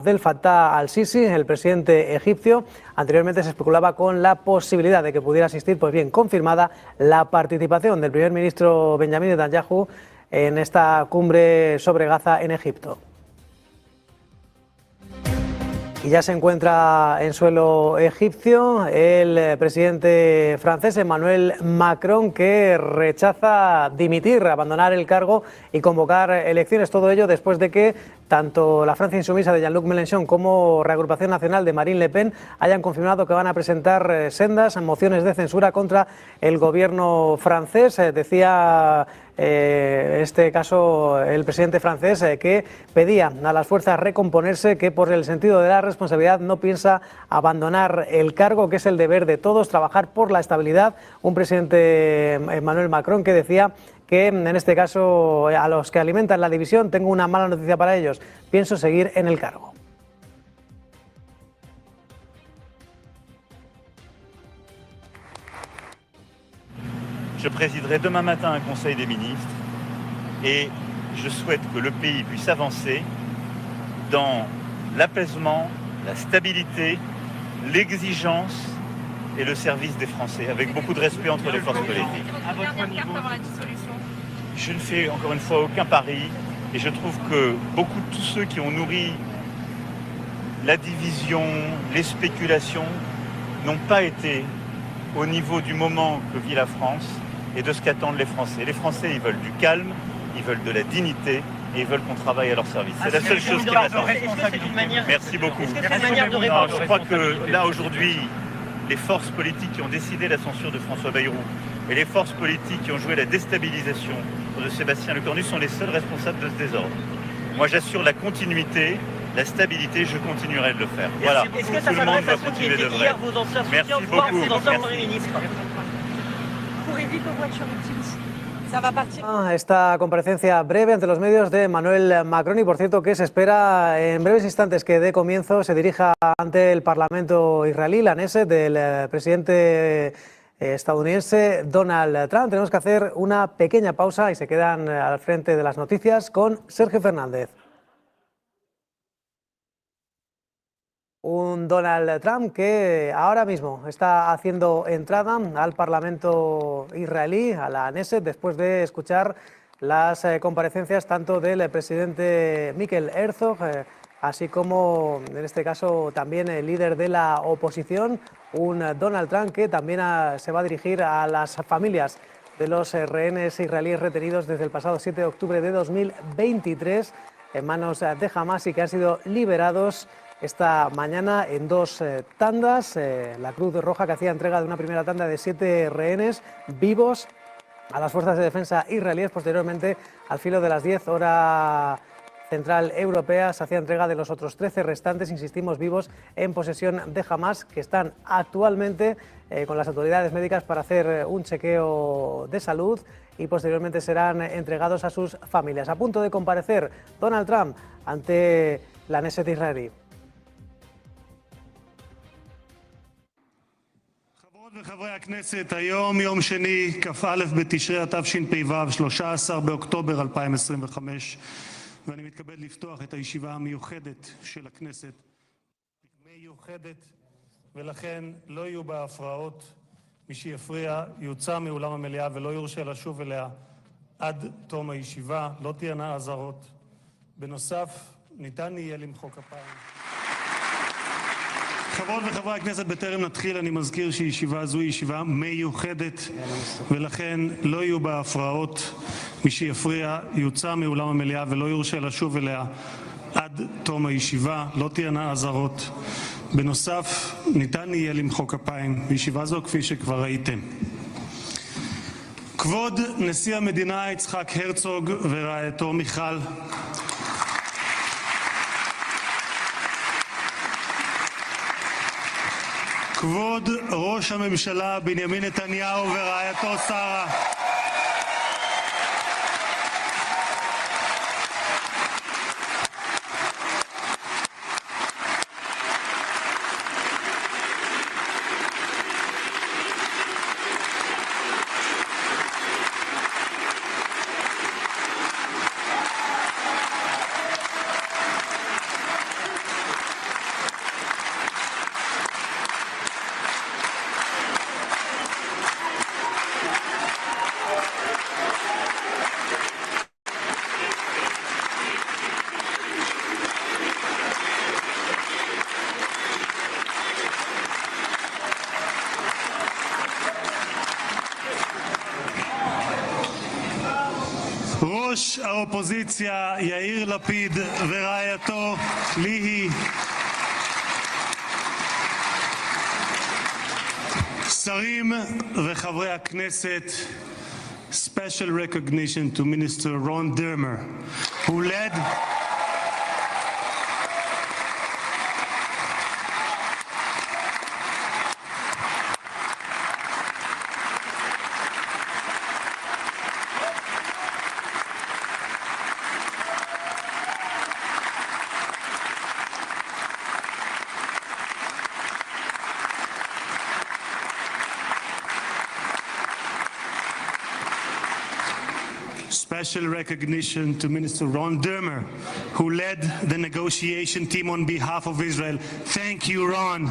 Del Fattah al-Sisi, el presidente egipcio. Anteriormente se especulaba con la posibilidad de que pudiera asistir, pues bien, confirmada la participación del primer ministro Benjamin Netanyahu en esta cumbre sobre Gaza en Egipto. Y ya se encuentra en suelo egipcio el presidente francés Emmanuel Macron, que rechaza dimitir, abandonar el cargo y convocar elecciones. Todo ello después de que tanto la Francia insumisa de Jean-Luc Mélenchon como Reagrupación Nacional de Marine Le Pen hayan confirmado que van a presentar sendas mociones de censura contra el gobierno francés. Decía este caso el presidente francés que pedía a las fuerzas recomponerse, que por el sentido de la responsabilidad no piensa abandonar el cargo, que es el deber de todos, trabajar por la estabilidad. Un presidente, Emmanuel Macron, que decía que en este caso a los que alimentan la división tengo una mala noticia para ellos, pienso seguir en el cargo. Je présiderai demain matin un Conseil des ministres et je souhaite que le pays puisse avancer dans l'apaisement, la stabilité, l'exigence et le service des Français, avec beaucoup de respect entre les forces politiques. À votre niveau, Je ne fais encore une fois aucun pari et je trouve que beaucoup de tous ceux qui ont nourri la division, les spéculations, n'ont pas été au niveau du moment que vit la France et de ce qu'attendent les Français. Les Français, ils veulent du calme, ils veulent de la dignité et ils veulent qu'on travaille à leur service. C'est la seule chose qui m'attend. Merci beaucoup. Non, je crois que là, aujourd'hui, les forces politiques qui ont décidé la censure de François Bayrou et les forces politiques qui ont joué la déstabilisation de Sébastien Lecornu sont les seuls responsables de ce désordre. Moi, j'assure la continuité, la stabilité, je continuerai de le faire. Voilà, tout le monde va continuer de le faire. Merci beaucoup. Esta comparecencia breve ante los medios de Emmanuel Macron, y por cierto que se espera en breves instantes que dé comienzo, se dirija ante el Parlamento israelí, la Knesset, del presidente estadounidense Donald Trump. Tenemos que hacer una pequeña pausa y se quedan al frente de las noticias con Sergio Fernández. Un Donald Trump que ahora mismo está haciendo entrada al Parlamento israelí, a la Knesset, después de escuchar las comparecencias tanto del presidente Mikel Herzog, así como, en este caso, también el líder de la oposición, un Donald Trump que también se va a dirigir a las familias de los rehenes israelíes retenidos desde el pasado 7 de octubre de 2023 en manos de Hamas y que han sido liberados esta mañana en dos tandas. La Cruz Roja, que hacía entrega de una primera tanda de 7 rehenes vivos a las fuerzas de defensa israelíes. Posteriormente, al filo de las 10 hora central europea, se hacía entrega de los otros 13 restantes, insistimos, vivos en posesión de Hamas, que están actualmente con las autoridades médicas para hacer un chequeo de salud y posteriormente serán entregados a sus familias. A punto de comparecer Donald Trump ante la Knesset israelí. וחברי הכנסת, היום יום שני, כ"א בתשרי התשפ"ו, 13 באוקטובר 2025, ואני מתכבד לפתוח את הישיבה המיוחדת של הכנסת. מיוחדת, ולכן לא יהיו בה הפרעות. מי שיפריע יוצא מאולם המליאה ולא יורשה לשוב אליה עד תום הישיבה. לא תהיינה אזהרות. בנוסף, ניתן יהיה למחוא כפיים. חברות וחברי הכנסת, בטרם נתחיל אני מזכיר שישיבה זו היא ישיבה מיוחדת ולכן לא יהיו בה הפרעות. מי שיפריע יוצא מאולם המליאה ולא יורשה לשוב אליה עד תום הישיבה. לא תהיינה אזהרות. בנוסף, ניתן יהיה למחוא כפיים בישיבה זו כפי שכבר ראיתם. כבוד נשיא המדינה יצחק הרצוג ורעייתו מיכל, כבוד ראש הממשלה בנימין נתניהו ורעייתו שרה, ראש האופוזיציה יאיר לפיד ורעייתו ליהי, שרים וחברי הכנסת, special recognition to Minister Ron Dermer, who led special recognition to Minister Ron Dermer, who led the negotiation team on behalf of Israel. Thank you, Ron.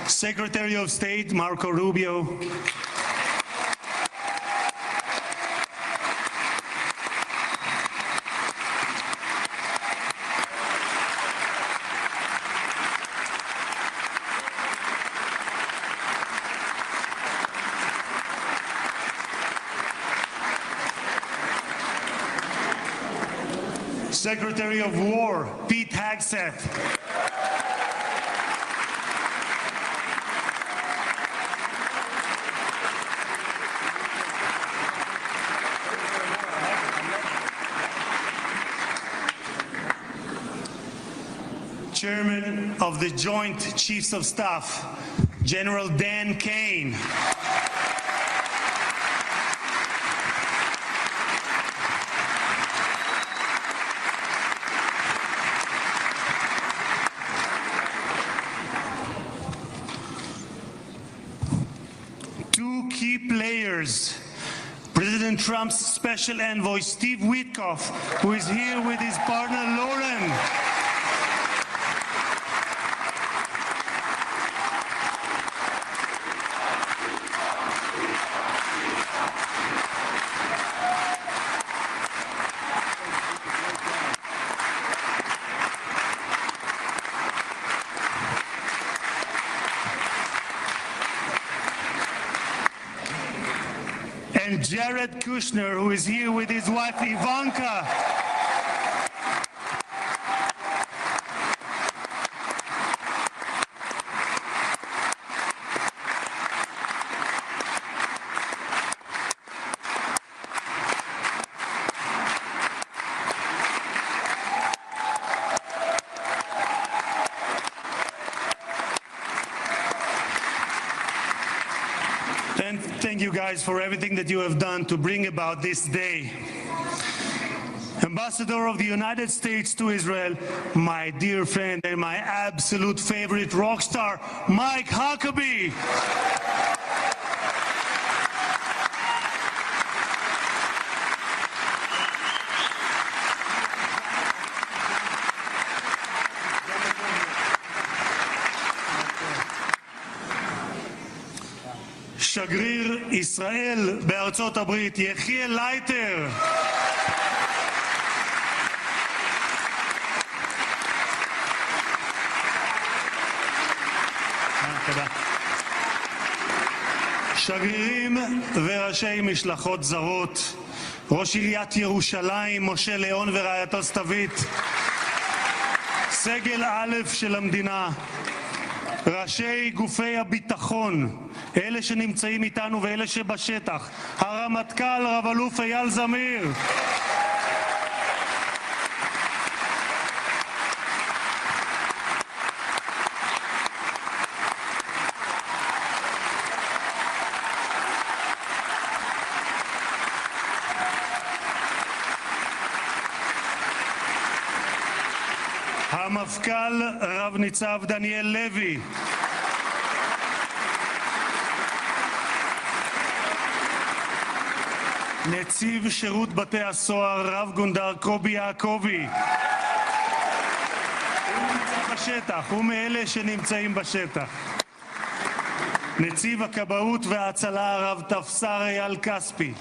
Secretary of State Marco Rubio, Secretary of War Pete Hegseth, Chairman of the Joint Chiefs of Staff, General Dan Kane, two key players, President Trump's special envoy Steve Witkoff, who is here with his partner Lauren, and Jared Kushner, who is here with his wife Ivanka. And thank you guys for everything that you have done to bring about this day. Ambassador of the United States to Israel, my dear friend and my absolute favorite rock star, Mike Huckabee. שגריר ישראל בארצות הברית, יחיאל לייטר. תודה. שגרירים וראשי משלחות זרות, ראש עיריית ירושלים, משה ליאון ורעייתו סתווית, סגל א' של המדינה, ראשי גופי הביטחון, אלה שנמצאים איתנו ואלה שבשטח, הרמטכ"ל רב אלוף אייל זמיר, המפכ"ל רב ניצב דניאל לוי, נציב שירות בתי הסוהר רב גונדר קובי יעקבי, הוא נמצא בשטח, הוא מאלה שנמצאים בשטח, נציב הכבאות וההצלה רב תפסר אייל כספי,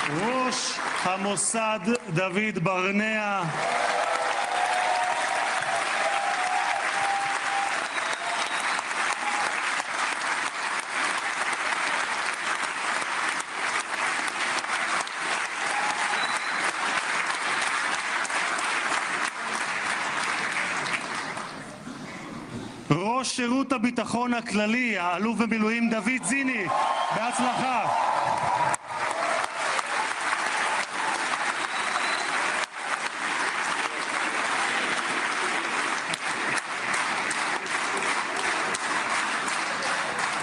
ראש המוסד דוד ברנע, ראש שירות הביטחון הכללי, האלוף במילואים דוד זיני, בהצלחה.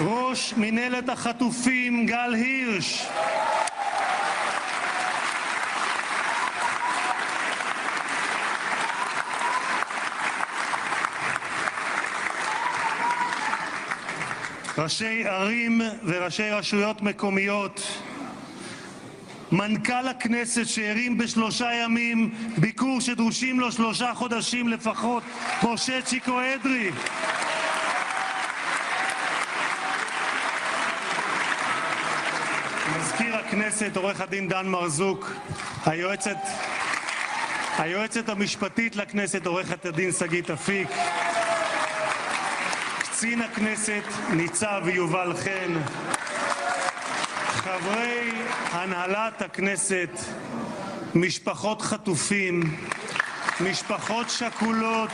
ראש מנהלת החטופים גל הירש. ראשי ערים וראשי רשויות מקומיות, מנכ"ל הכנסת שהרים ב3 ימים ביקור שדרושים לו 3 חודשים לפחות, משה צ'יקו אדרי. מזכיר הכנסת עורך הדין דן מרזוק, היועצת המשפטית לכנסת עורכת הדין שגית אפיק, קצין הכנסת ניצב יובל חן, חברי הנהלת הכנסת, משפחות חטופים, משפחות שכולות,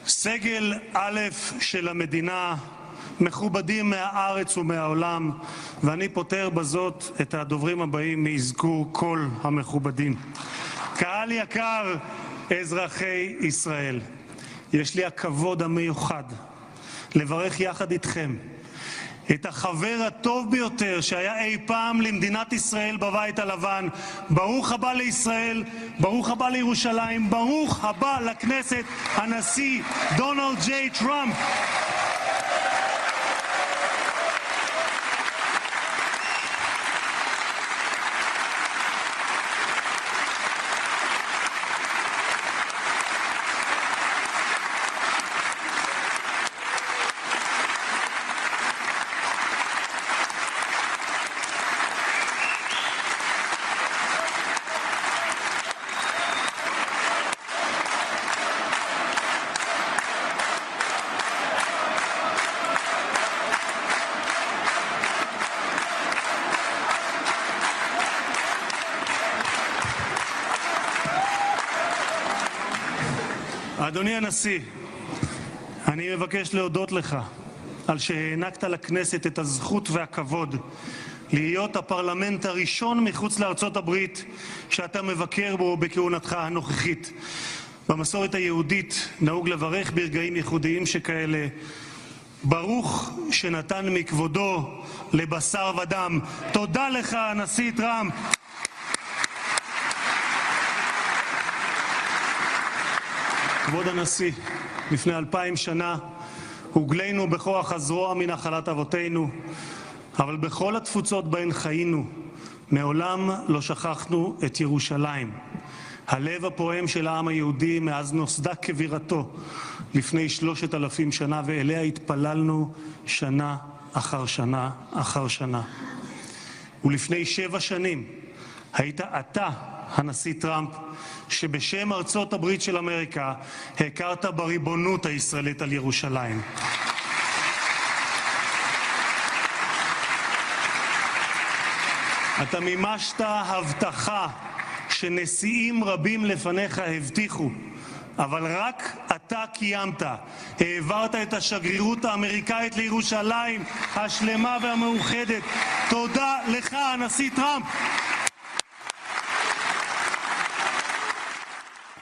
סגל א' של המדינה, מכובדים מהארץ ומהעולם, ואני פותר בזאת את הדוברים הבאים מאזכור כל המכובדים. קהל יקר, אזרחי ישראל, יש לי הכבוד המיוחד לברך יחד איתכם את החבר הטוב ביותר שהיה אי פעם למדינת ישראל בבית הלבן. ברוך הבא לישראל, ברוך הבא לירושלים, ברוך הבא לכנסת, הנשיא דונלד ג'יי טראמפ. אדוני הנשיא, אני מבקש להודות לך על שהענקת לכנסת את הזכות והכבוד להיות הפרלמנט הראשון מחוץ לארצות הברית שאתה מבקר בו בכהונתך הנוכחית. במסורת היהודית נהוג לברך ברגעים ייחודיים שכאלה, ברוך שנתן מכבודו לבשר ודם. תודה לך, הנשיא טראמפ. כבוד הנשיא, לפני 2000 שנה הוגלינו בכוח הזרוע מנחלת אבותינו, אבל בכל התפוצות בהן חיינו, מעולם לא שכחנו את ירושלים, הלב הפועם של העם היהודי מאז נוסדה כבירתו לפני 3000 שנה, ואליה התפללנו שנה אחר שנה אחר שנה. ולפני 7 שנים היית אתה, הנשיא טראמפ, שבשם ארצות הברית של אמריקה הכרת בריבונות הישראלית על ירושלים. אתה מימשת הבטחה שנשיאים רבים לפניך הבטיחו, אבל רק אתה קיימת. העברת את השגרירות האמריקאית לירושלים השלמה והמאוחדת. תודה לך, הנשיא טראמפ.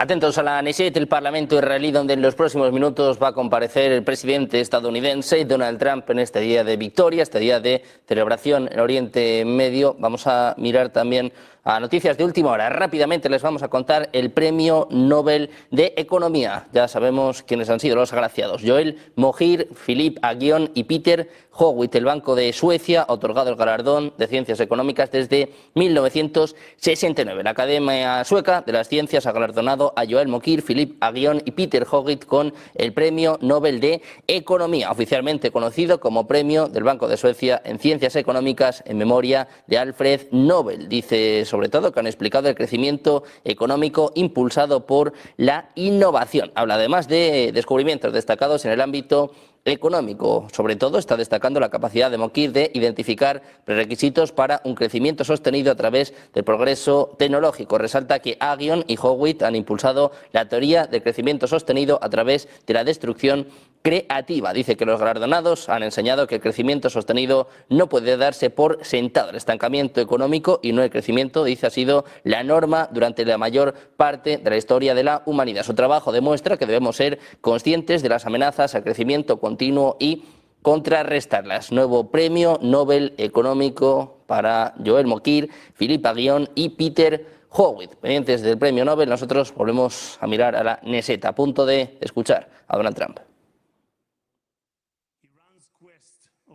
Atentos a la Knesset, el Parlamento israelí, donde en los próximos minutos va a comparecer el presidente estadounidense Donald Trump en este día de victoria, este día de celebración en Oriente Medio. Vamos a mirar también a noticias de última hora. Rápidamente les vamos a contar el Premio Nobel de Economía. Ya sabemos quiénes han sido los agraciados: Joel Mohir, Philippe Aghion y Peter Howitt, el Banco de Suecia, ha otorgado el galardón de Ciencias Económicas desde 1969. La Academia Sueca de las Ciencias ha galardonado a Joel Mokyr, Philippe Aghion y Peter Howitt con el Premio Nobel de Economía, oficialmente conocido como Premio del Banco de Suecia en Ciencias Económicas en memoria de Alfred Nobel. Dice sobre todo que han explicado el crecimiento económico impulsado por la innovación. Habla además de descubrimientos destacados en el ámbito económico. Sobre todo está destacando la capacidad de Mokyr de identificar prerequisitos para un crecimiento sostenido a través del progreso tecnológico. Resalta que Aghion y Howitt han impulsado la teoría del crecimiento sostenido a través de la destrucción creativa. Dice que los galardonados han enseñado que el crecimiento sostenido no puede darse por sentado. El estancamiento económico y no el crecimiento, dice, ha sido la norma durante la mayor parte de la historia de la humanidad. Su trabajo demuestra que debemos ser conscientes de las amenazas al crecimiento continuo y contrarrestarlas. Nuevo Premio Nobel Económico para Joel Mokyr, Philippe Aghion y Peter Howitt. Pendientes del Premio Nobel, nosotros volvemos a mirar a la meseta, a punto de escuchar a Donald Trump.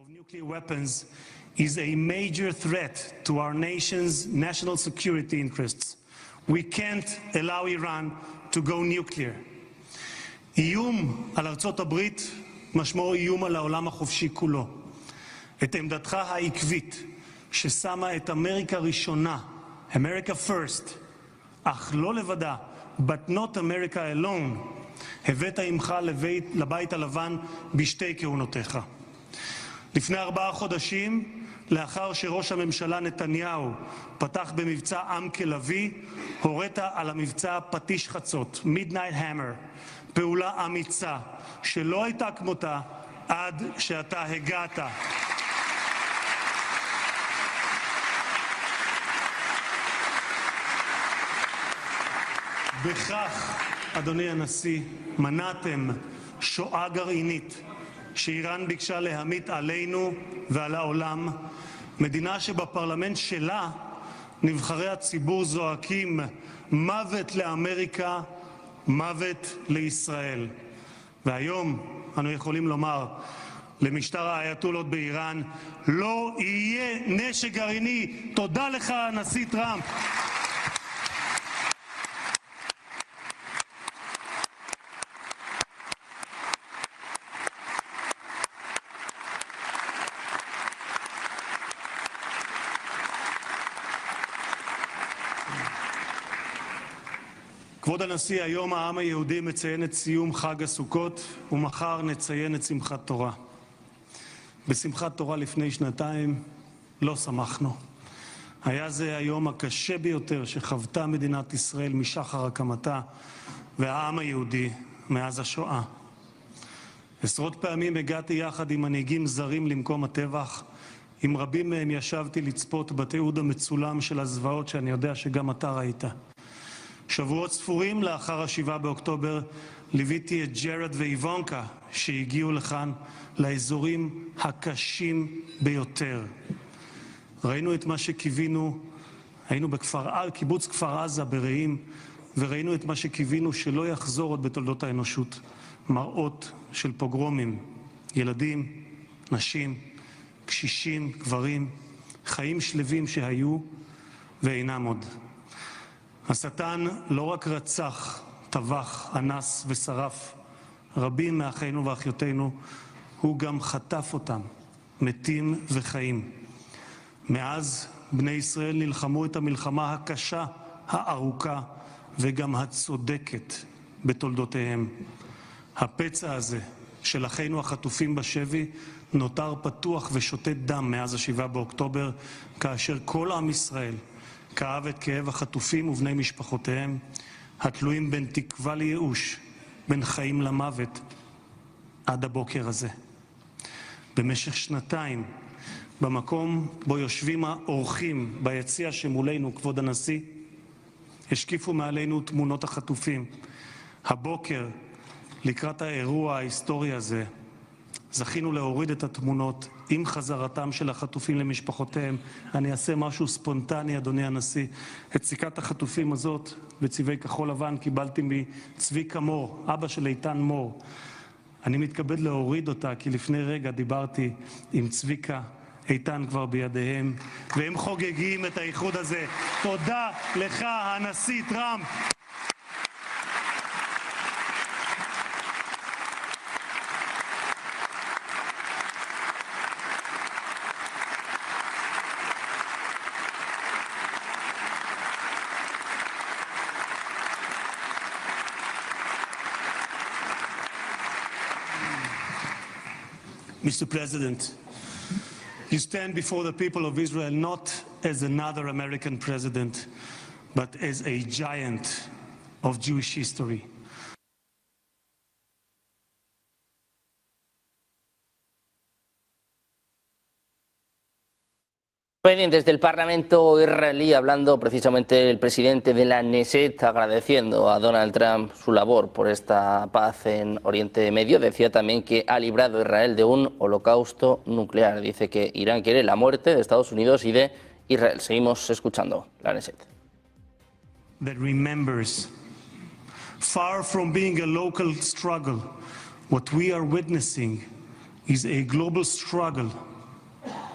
Nuclear weapons is a major threat to our nation's national security interests. We can't allow Iran to go nuclear. איום על ארצות הברית משמעו איום על העולם החופשי כולו. את עמדתך העקבית ששמה את אמריקה ראשונה, America first, אך לא לבדה, but not America alone, הבאת עמך לבית הלבן בשתי כהונותיך. לפני 4 חודשים, לאחר שראש הממשלה נתניהו פתח במבצע עם כלבי, הורית על המבצע פטיש חצות, Midnight Hammer, פעולה אמיצה שלא הייתה כמותה עד שאתה הגעת. בכך, אדוני הנשיא, מנעתם שואה גרעינית שאיראן ביקשה להמיט עלינו ועל העולם, מדינה שבפרלמנט שלה נבחרי הציבור זועקים מוות לאמריקה, מוות לישראל. והיום אנו יכולים לומר למשטר האייתולות באיראן, לא יהיה נשק גרעיני. תודה לך, הנשיא טראמפ. כבוד הנשיא, היום העם היהודי מציין את סיום חג הסוכות, ומחר נציין את שמחת תורה. בשמחת תורה לפני 2 לא שמחנו. היה זה היום הקשה ביותר שחוותה מדינת ישראל משחר הקמתה, והעם היהודי מאז השואה. עשרות פעמים הגעתי יחד עם מנהיגים זרים למקום הטבח, עם רבים מהם ישבתי לצפות בתיעוד המצולם של הזוועות שאני יודע שגם אתה ראית. שבועות ספורים לאחר 7 באוקטובר ליוויתי את ג'רד ואיוונקה שהגיעו לכאן לאזורים הקשים ביותר. ראינו את מה שקיווינו, היינו קיבוץ כפר עזה ברעים, וראינו את מה שקיווינו שלא יחזור עוד בתולדות האנושות. מראות של פוגרומים, ילדים, נשים, קשישים, גברים, חיים שלווים שהיו ואינם עוד. השטן לא רק רצח, טבח, אנס ושרף רבים מאחינו ואחיותינו, הוא גם חטף אותם, מתים וחיים. מאז בני ישראל נלחמו את המלחמה הקשה, הארוכה וגם הצודקת בתולדותיהם. הפצע הזה של אחינו החטופים בשבי נותר פתוח ושותת דם מאז 7 באוקטובר, כאשר כל עם ישראל כאב את כאב החטופים ובני משפחותיהם, התלויים בין תקווה לייאוש, בין חיים למוות, עד הבוקר הזה. במשך 2 במקום בו יושבים האורחים ביציע שמולנו, כבוד הנשיא, השקיפו מעלינו תמונות החטופים. הבוקר, לקראת האירוע ההיסטורי הזה, זכינו להוריד את התמונות עם חזרתם של החטופים למשפחותיהם. אני אעשה משהו ספונטני, אדוני הנשיא. את סיכת החטופים הזאת בצבעי כחול לבן קיבלתי מצביקה מור, אבא של איתן מור. אני מתכבד להוריד אותה, כי לפני רגע דיברתי עם צביקה, איתן כבר בידיהם, והם חוגגים את האיחוד הזה. תודה לך, הנשיא טראמפ. Mr. President, you stand before the people of Israel not as another American president, but as a giant of Jewish history. Desde el Parlamento israelí, hablando precisamente el presidente de la Knesset, agradeciendo a Donald Trump su labor por esta paz en Oriente Medio, decía también que ha librado a Israel de un holocausto nuclear. Dice que Irán quiere la muerte de Estados Unidos y de Israel. Seguimos escuchando la Knesset. That remembers, far from being a local struggle, what we are witnessing is a global struggle,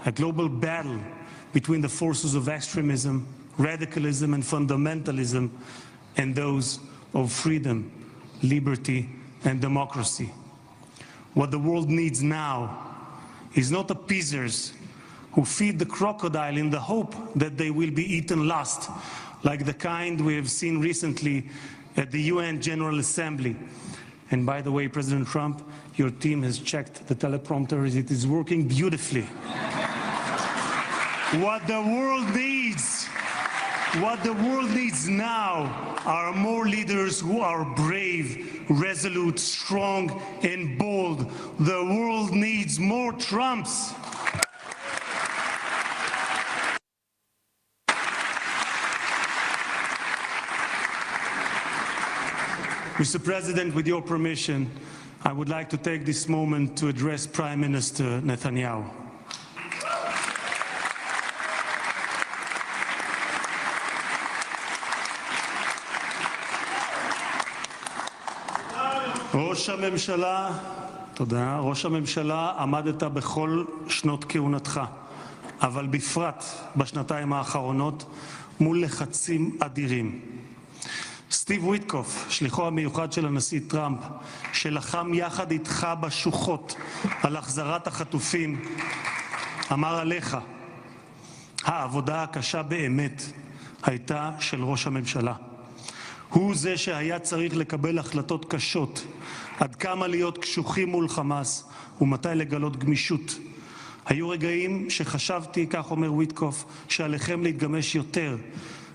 a global battle between the forces of extremism, radicalism, and fundamentalism, and those of freedom, liberty, and democracy. What the world needs now is not appeasers who feed the crocodile in the hope that they will be eaten last, like the kind we have seen recently at the UN General Assembly. And by the way, President Trump, your team has checked the teleprompter, it is working beautifully. What the world needs now are more leaders who are brave, resolute, strong, and bold. The world needs more Trumps. Mr. President, with your permission, I would like to take this moment to address Prime Minister Netanyahu. ראש הממשלה, עמדת בכל שנות כהונתך, אבל בפרט בשנתיים האחרונות מול לחצים אדירים. סטיב וויטקוף, שליחו המיוחד של הנשיא טראמפ, שלחם יחד איתך בשוחות על החזרת החטופים, אמר עליך, העבודה הקשה באמת הייתה של ראש הממשלה. הוא זה שהיה צריך לקבל החלטות קשות, עד כמה להיות קשוחים מול חמאס ומתי לגלות גמישות. היו רגעים שחשבתי, כך אומר וויטקוף, שעליכם להתגמש יותר,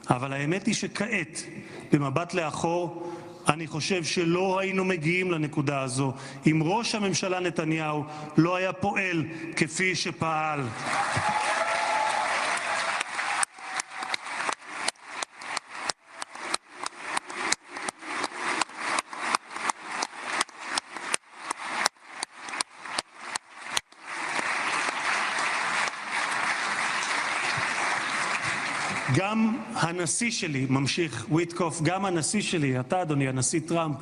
אבל האמת היא שכעת, במבט לאחור, אני חושב שלא היינו מגיעים לנקודה הזו, אם ראש הממשלה נתניהו לא היה פועל כפי שפעל. גם הנשיא שלי, ממשיך וויטקוף, גם הנשיא שלי, אתה אדוני, הנשיא טראמפ,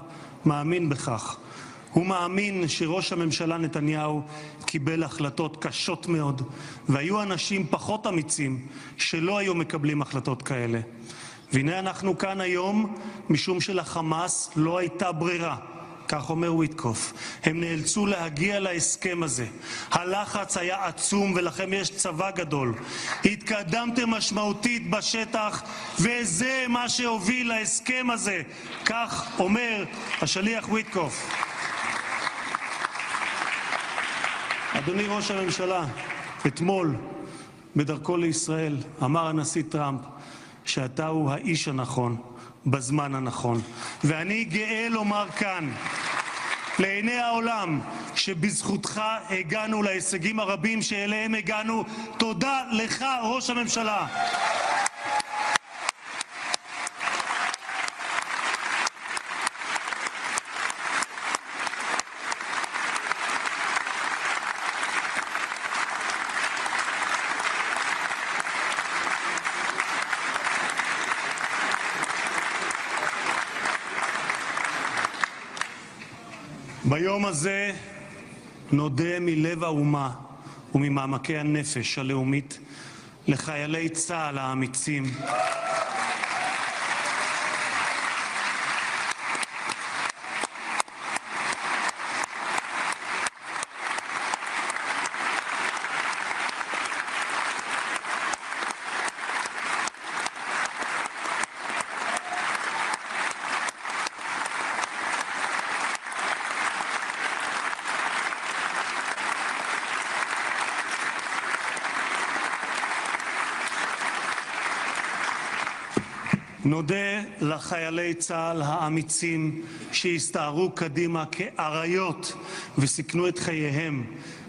מאמין בכך. הוא מאמין שראש הממשלה נתניהו קיבל החלטות קשות מאוד, והיו אנשים פחות אמיצים שלא היו מקבלים החלטות כאלה. והנה אנחנו כאן היום, משום שלחמאס לא הייתה ברירה. כך אומר וויטקוף, הם נאלצו להגיע להסכם הזה. הלחץ היה עצום ולכם יש צבא גדול. התקדמתם משמעותית בשטח וזה מה שהוביל להסכם הזה. כך אומר השליח וויטקוף. אדוני ראש הממשלה, אתמול בדרכו לישראל אמר הנשיא טראמפ שאתה הוא האיש הנכון בזמן הנכון. ואני גאה לומר כאן, לעיני העולם, שבזכותך הגענו להישגים הרבים שאליהם הגענו. תודה לך, ראש הממשלה. ביום הזה נודה מלב האומה וממעמקי הנפש הלאומית לחיילי צה"ל האמיצים, נודה לחיילי צה"ל האמיצים שהסתערו קדימה כאריות וסיכנו את חייהם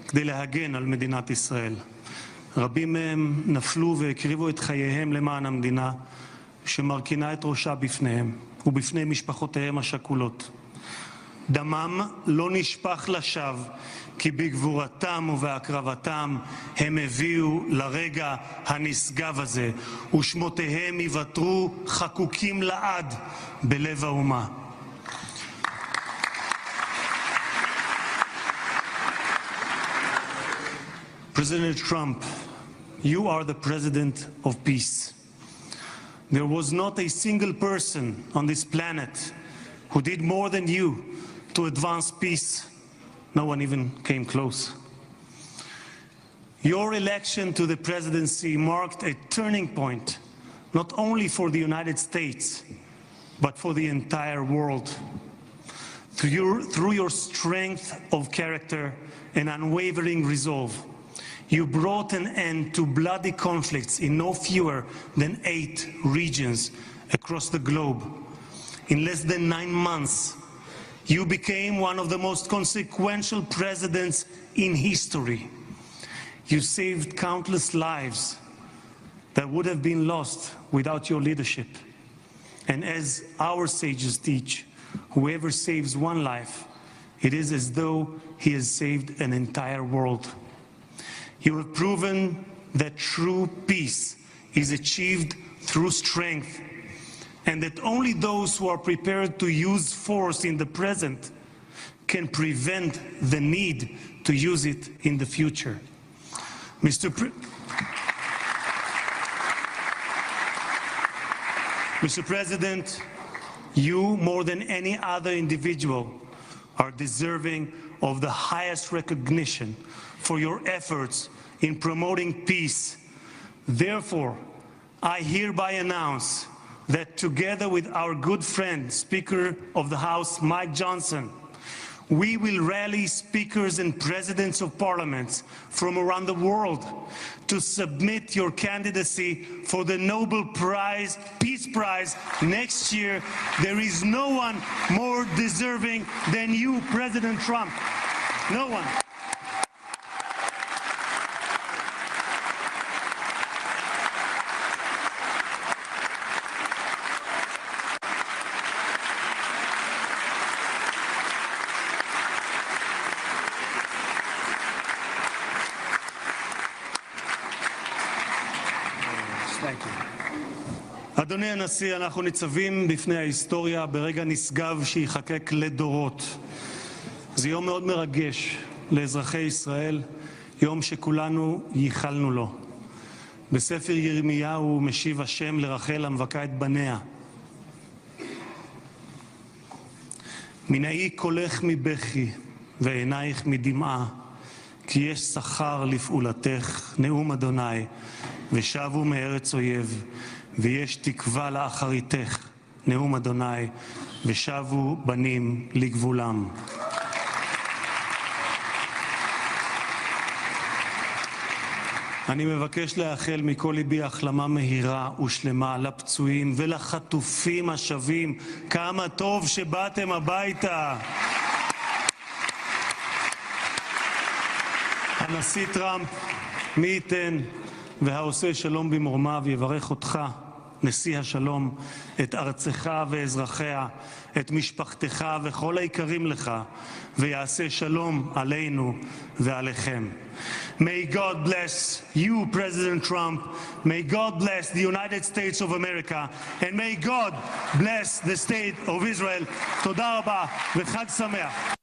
כדי להגן על מדינת ישראל. רבים מהם נפלו והקריבו את חייהם למען המדינה שמרכינה את ראשה בפניהם ובפני משפחותיהם השכולות. דמם לא נשפך לשווא, כי בגבורתם ובהקרבתם הם הביאו לרגע הנשגב הזה, ושמותיהם ייוותרו חקוקים לעד בלב האומה. President Trump, you are the president of peace. There was not a single person on this planet who did more than you to advance peace. No one even came close. Your election to the presidency marked a turning point, not only for the United States, but for the entire world. Through your strength of character and unwavering resolve, you brought an end to bloody conflicts in no fewer than 8 regions across the globe. In less than 9 months, you became one of the most consequential presidents in history. You saved countless lives that would have been lost without your leadership. And as our sages teach, whoever saves one life, it is as though he has saved an entire world. You have proven that true peace is achieved through strength, and that only those who are prepared to use force in the present can prevent the need to use it in the future. Mr. President, you, more than any other individual, are deserving of the highest recognition for your efforts in promoting peace. Therefore, I hereby announce that together with our good friend, Speaker of the House, Mike Johnson, we will rally speakers and presidents of parliaments from around the world to submit your candidacy for the Nobel Prize, Peace Prize next year. There is no one more deserving than you, President Trump. No one. אדוני הנשיא, אנחנו ניצבים בפני ההיסטוריה ברגע נשגב שיחקק לדורות. זה יום מאוד מרגש לאזרחי ישראל, יום שכולנו ייחלנו לו. בספר ירמיהו משיב השם לרחל המבכה את בניה. מנעי קולך מבכי ועינייך מדמעה, כי יש שכר לפעולתך, נאום אדוני, ושבו מארץ אויב, ויש תקווה לאחריתך, נאום אדוני, ושבו בנים לגבולם. אני מבקש לאחל מכל ליבי החלמה מהירה ושלמה לפצועים ולחטופים השבים. כמה טוב שבאתם הביתה. הנשיא טראמפ, מי ייתן והעושה שלום במרומיו יברך אותך, נשיא השלום, את ארצך ואזרחיה, את משפחתך וכל היקרים לך, ויעשה שלום עלינו ועליכם. May God bless you, President Trump. May God bless the United States of America. And may God bless the state of Israel. תודה רבה וחג שמח.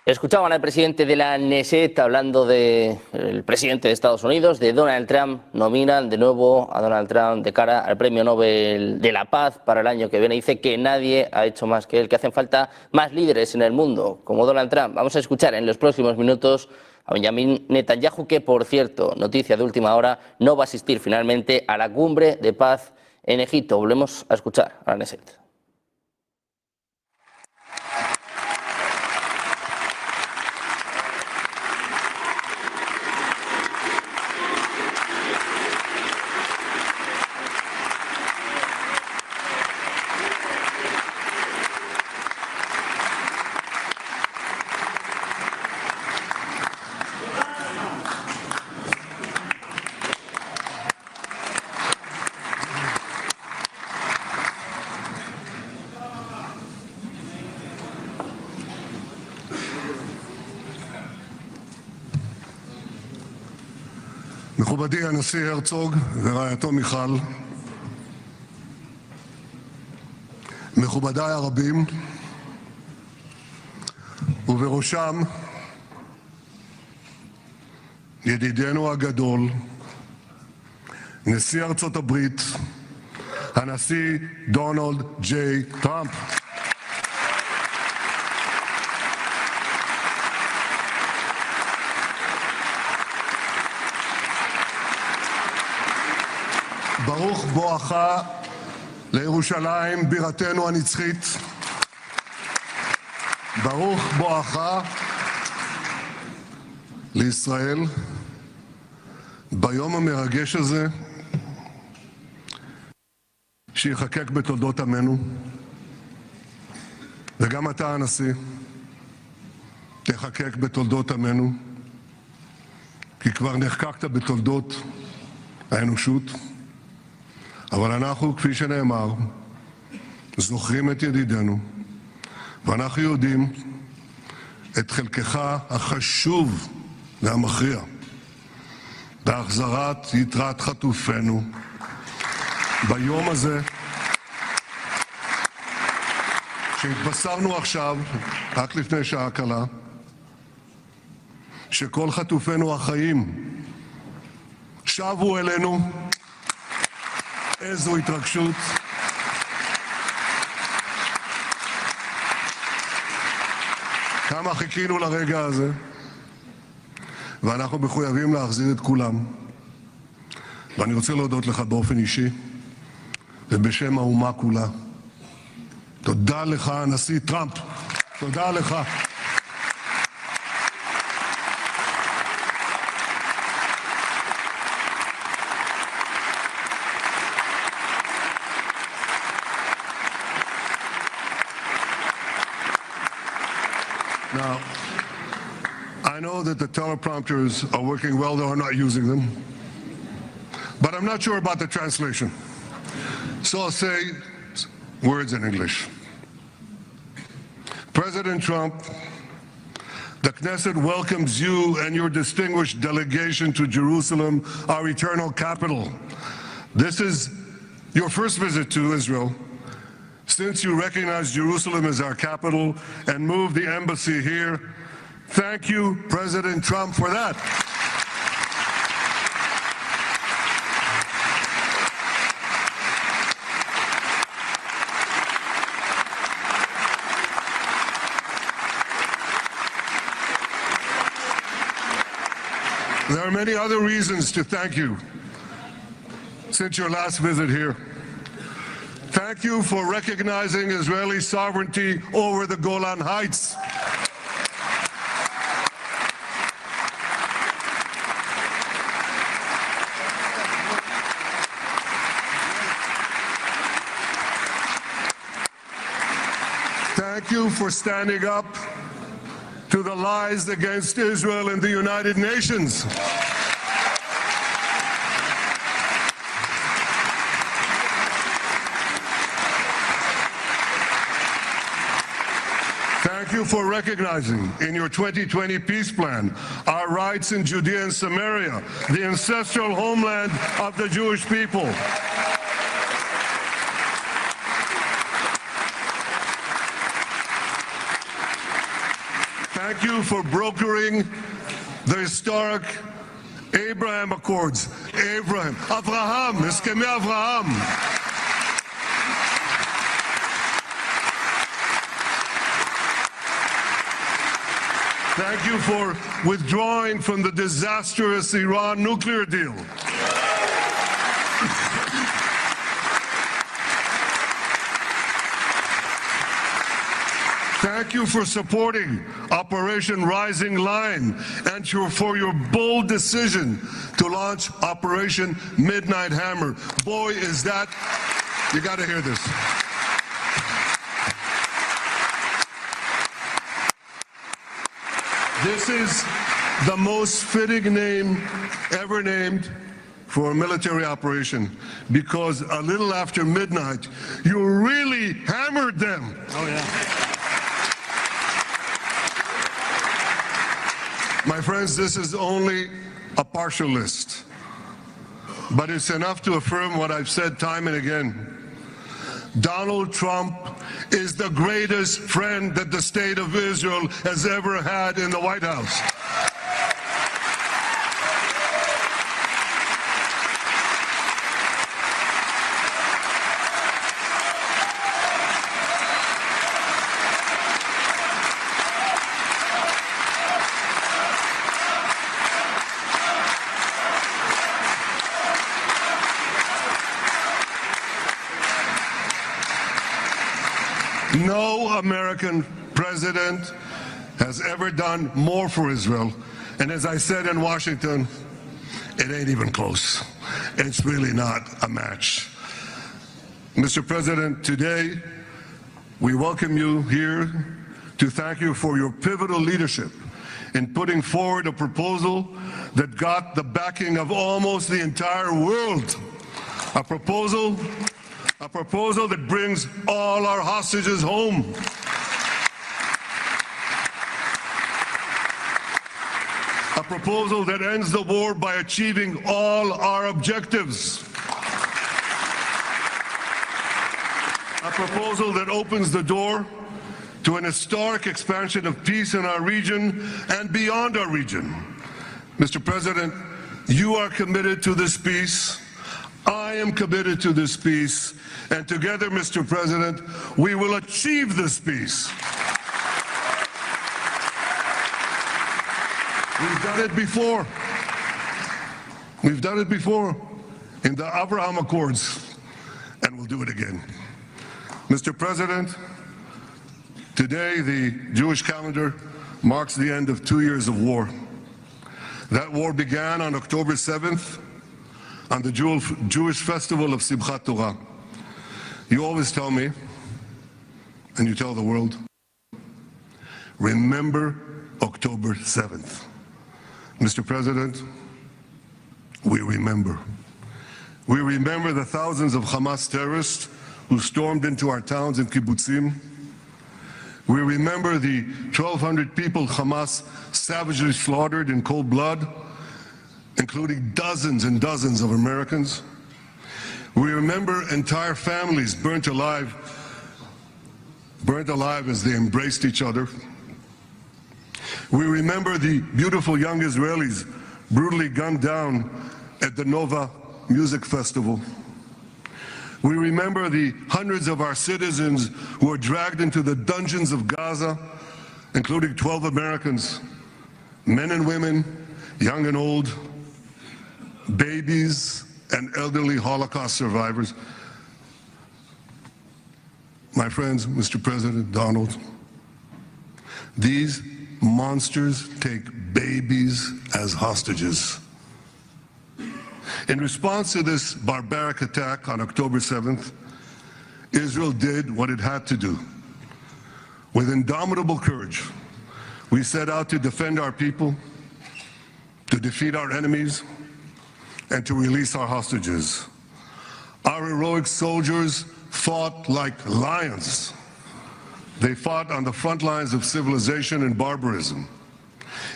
Escuchaban al presidente de la Knesset hablando del presidente de Estados Unidos, de Donald Trump. Nominan de nuevo a Donald Trump de cara al Premio Nobel de la Paz para el año que viene. Dice que nadie ha hecho más que él, que hacen falta más líderes en el mundo, como Donald Trump. Vamos a escuchar en los próximos minutos a Benjamin Netanyahu, que, por cierto, noticia de última hora, no va a asistir finalmente a la cumbre de paz en Egipto. Volvemos a escuchar a la Knesset. מכובדי הנשיא הרצוג ורעייתו מיכל, מכובדיי הרבים, ובראשם ידידנו הגדול, נשיא ארצות הברית, הנשיא דונלד ג'יי טראמפ. ברוך בואך לירושלים בירתנו הנצחית. ברוך בואך לישראל ביום המרגש הזה שיחקק בתולדות עמנו. וגם אתה הנשיא תחקק בתולדות עמנו, כי כבר נחקקת בתולדות האנושות. אבל אנחנו, כפי שנאמר, זוכרים את ידידנו, ואנחנו יודעים את חלקך החשוב והמכריע בהחזרת יתרת חטופינו ביום הזה שהתבשרנו עכשיו, רק לפני שעה קלה, שכל חטופינו החיים שבו אלינו. איזו התרגשות. כמה חיכינו לרגע הזה, ואנחנו מחויבים להחזיר את כולם. ואני רוצה להודות לך באופן אישי ובשם האומה כולה. תודה לך, הנשיא טראמפ. תודה לך. Now, I know that the teleprompters are working well, though I'm not using them. But I'm not sure about the translation. So I'll say words in English. President Trump, the Knesset welcomes you and your distinguished delegation to Jerusalem, our eternal capital. This is your first visit to Israel since you recognize Jerusalem as our capital and moved the embassy here. Thank you, President Trump, for that. There are many other reasons to thank you since your last visit here. Thank you for recognizing Israeli sovereignty over the Golan Heights. Thank you for standing up to the lies against Israel in the United Nations. Thank you for recognizing in your 2020 peace plan our rights in Judea and Samaria, the ancestral homeland of the Jewish people. Thank Thank you for brokering the historic Abraham Accords. Avraham, Eskeme Avraham. Thank you for withdrawing from the disastrous Iran nuclear deal. Thank you for supporting Operation Rising Lion and for your bold decision to launch Operation Midnight Hammer. Boy, is that, you got to hear this. This is the most fitting name ever named for a military operation, because a little after midnight, you really hammered them. Oh, yeah. My friends, this is only a partial list, but it's enough to affirm what I've said time and again. Donald Trump is the greatest friend that the state of Israel has ever had in the White House. No American president has ever done more for Israel. And as I said in Washington, it ain't even close. It's really not a match. Mr. President, today we welcome you here to thank you for your pivotal leadership in putting forward a proposal that got the backing of almost the entire world. A proposal that brings all our hostages home. A proposal that ends the war by achieving all our objectives. A proposal that opens the door to an historic expansion of peace in our region and beyond our region. Mr. President, you are committed to this peace. I am committed to this peace, and together, Mr. President, we will achieve this peace. We've done it before. We've done it before in the Abraham Accords, and we'll do it again. Mr. President, today the Jewish calendar marks the end of 2 years of war. That war began on October 7th, on the Jewish festival of Simchat Torah. You always tell me, and you tell the world, remember October 7th. Mr. President, we remember. We remember the thousands of Hamas terrorists who stormed into our towns and kibbutzim. We remember the 1,200 people Hamas savagely slaughtered in cold blood, including dozens and dozens of Americans. We remember entire families burnt alive as they embraced each other. We remember the beautiful young Israelis brutally gunned down at the Nova Music Festival. We remember the hundreds of our citizens who were dragged into the dungeons of Gaza, including 12 Americans, men and women, young and old, babies and elderly Holocaust survivors. My friends, Mr. President, Donald, these monsters take babies as hostages. In response to this barbaric attack on October 7th, Israel did what it had to do. With indomitable courage, we set out to defend our people, to defeat our enemies, and to release our hostages. Our heroic soldiers fought like lions. They fought on the front lines of civilization and barbarism.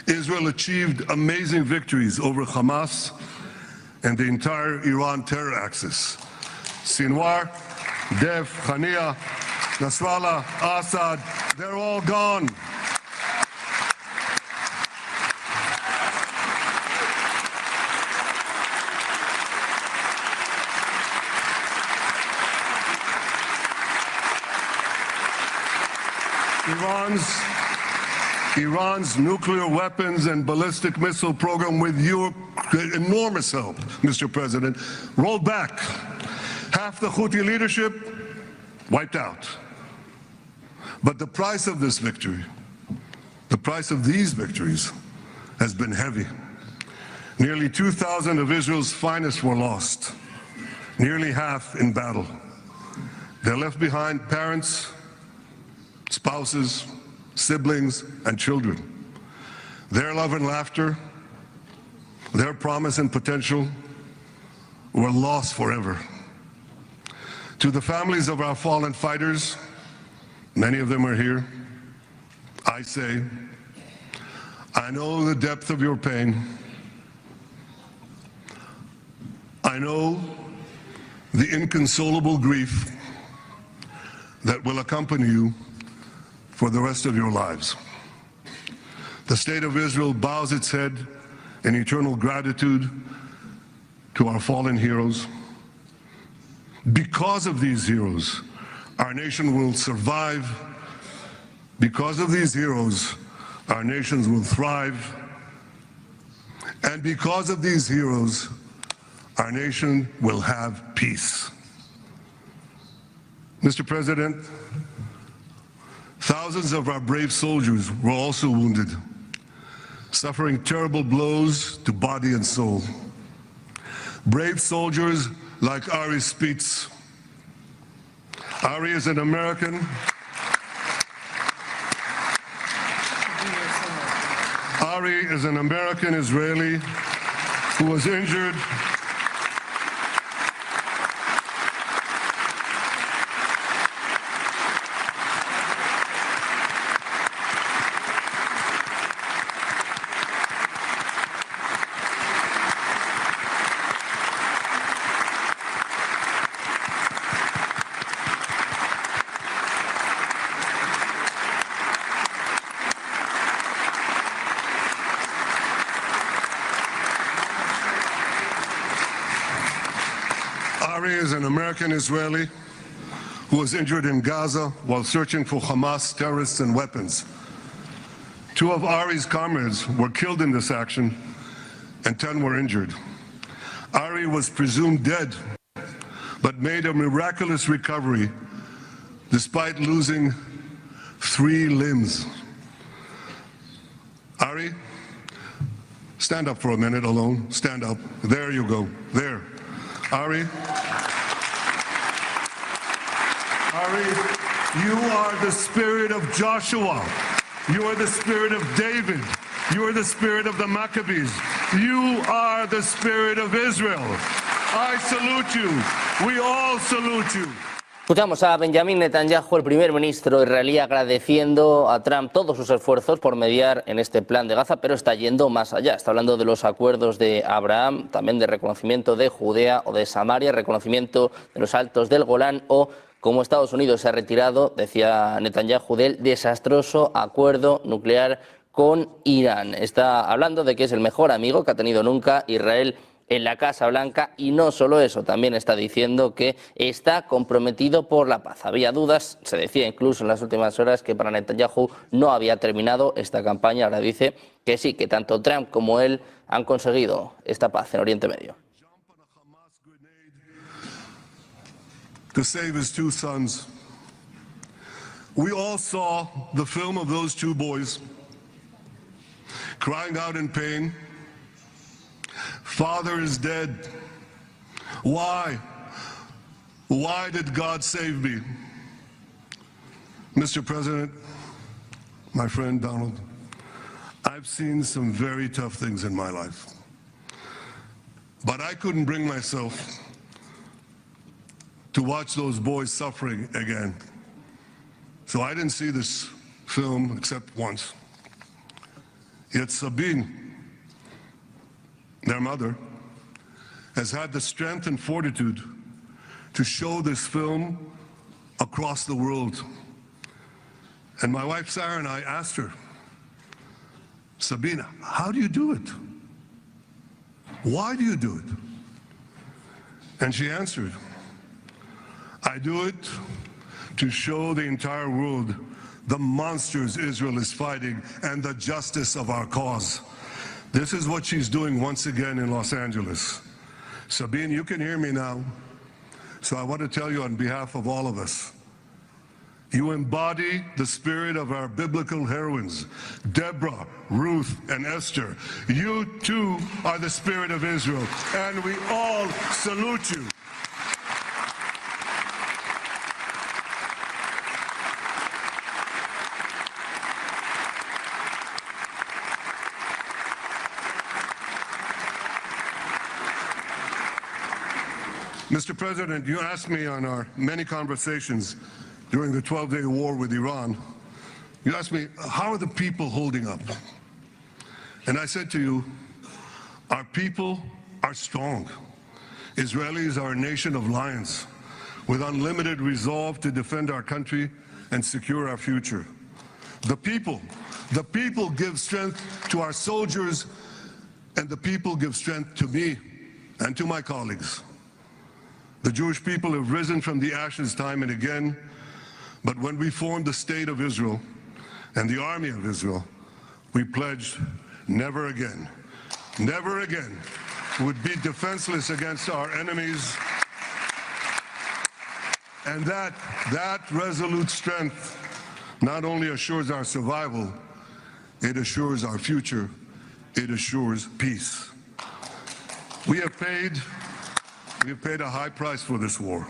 Israel achieved amazing victories over Hamas and the entire Iran terror axis. Sinwar, Dev, Hania, Nasrallah, Assad, they're all gone. Iran's nuclear weapons and ballistic missile program, with your enormous help, Mr. President, rolled back. Half the Houthi leadership wiped out. But the price of this victory, the price of these victories, has been heavy. Nearly 2,000 of Israel's finest were lost, nearly half in battle. They left behind parents, spouses, siblings, and children. Their love and laughter, their promise and potential were lost forever. To the families of our fallen fighters, many of them are here, I say, I know the depth of your pain. I know the inconsolable grief that will accompany you for the rest of your lives. The state of Israel bows its head in eternal gratitude to our fallen heroes. Because of these heroes, our nation will survive. Because of these heroes, our nations will thrive. And because of these heroes, our nation will have peace. Mr. President, thousands of our brave soldiers were also wounded, suffering terrible blows to body and soul. Brave soldiers like Ari Spitz. Ari is an American. Ari is an American Israeli who was injured is an American Israeli who was injured in Gaza while searching for Hamas terrorists and weapons. Two of Ari's comrades were killed in this action and 10 were injured. Ari was presumed dead, but made a miraculous recovery despite losing 3 limbs. Ari, stand up for a minute alone. Stand up. There you go. There. Ari, you are the spirit of Joshua. You are the spirit of David. You are the spirit of the Maccabees. You are the spirit of Israel. I salute you. We all salute you. Escuchamos a Benjamin Netanyahu, el primer ministro israelí, agradeciendo a Trump todos sus esfuerzos por mediar en este plan de Gaza, pero está yendo más allá. Está hablando de los acuerdos de Abraham, también de reconocimiento de Judea o de Samaria, reconocimiento de los altos del Golán o, como Estados Unidos se ha retirado, decía Netanyahu, del desastroso acuerdo nuclear con Irán. Está hablando de que es el mejor amigo que ha tenido nunca Israel en la Casa Blanca, y no solo eso, también está diciendo que está comprometido por la paz. Había dudas, se decía incluso en las últimas horas que para Netanyahu no había terminado esta campaña. Ahora dice que sí, que tanto Trump como él han conseguido esta paz en Oriente Medio. To save his 2 sons. We all saw the film of those 2 boys crying out in pain. Father is dead. Why? Why did God save me? Mr. President, my friend Donald, I've seen some very tough things in my life, but I couldn't bring myself to watch those boys suffering again. So I didn't see this film except once. Yet Sabine, their mother, has had the strength and fortitude to show this film across the world. And my wife Sarah and I asked her, Sabina, how do you do it? Why do you do it? And she answered, I do it to show the entire world the monsters Israel is fighting, and the justice of our cause. This is what she's doing once again in Los Angeles. Sabine, you can hear me now. So I want to tell you on behalf of all of us, you embody the spirit of our biblical heroines, Deborah, Ruth, and Esther. You too are the spirit of Israel, and we all salute you. Mr. President, you asked me on our many conversations during the 12-day war with Iran, you asked me, how are the people holding up? And I said to you, our people are strong. Israelis are a nation of lions with unlimited resolve to defend our country and secure our future. The people give strength to our soldiers, and the people give strength to me and to my colleagues. The Jewish people have risen from the ashes time and again, but when we formed the State of Israel and the Army of Israel, we pledged never again would be defenseless against our enemies. And that resolute strength not only assures our survival, it assures our future, it assures peace. We have paid a high price for this war,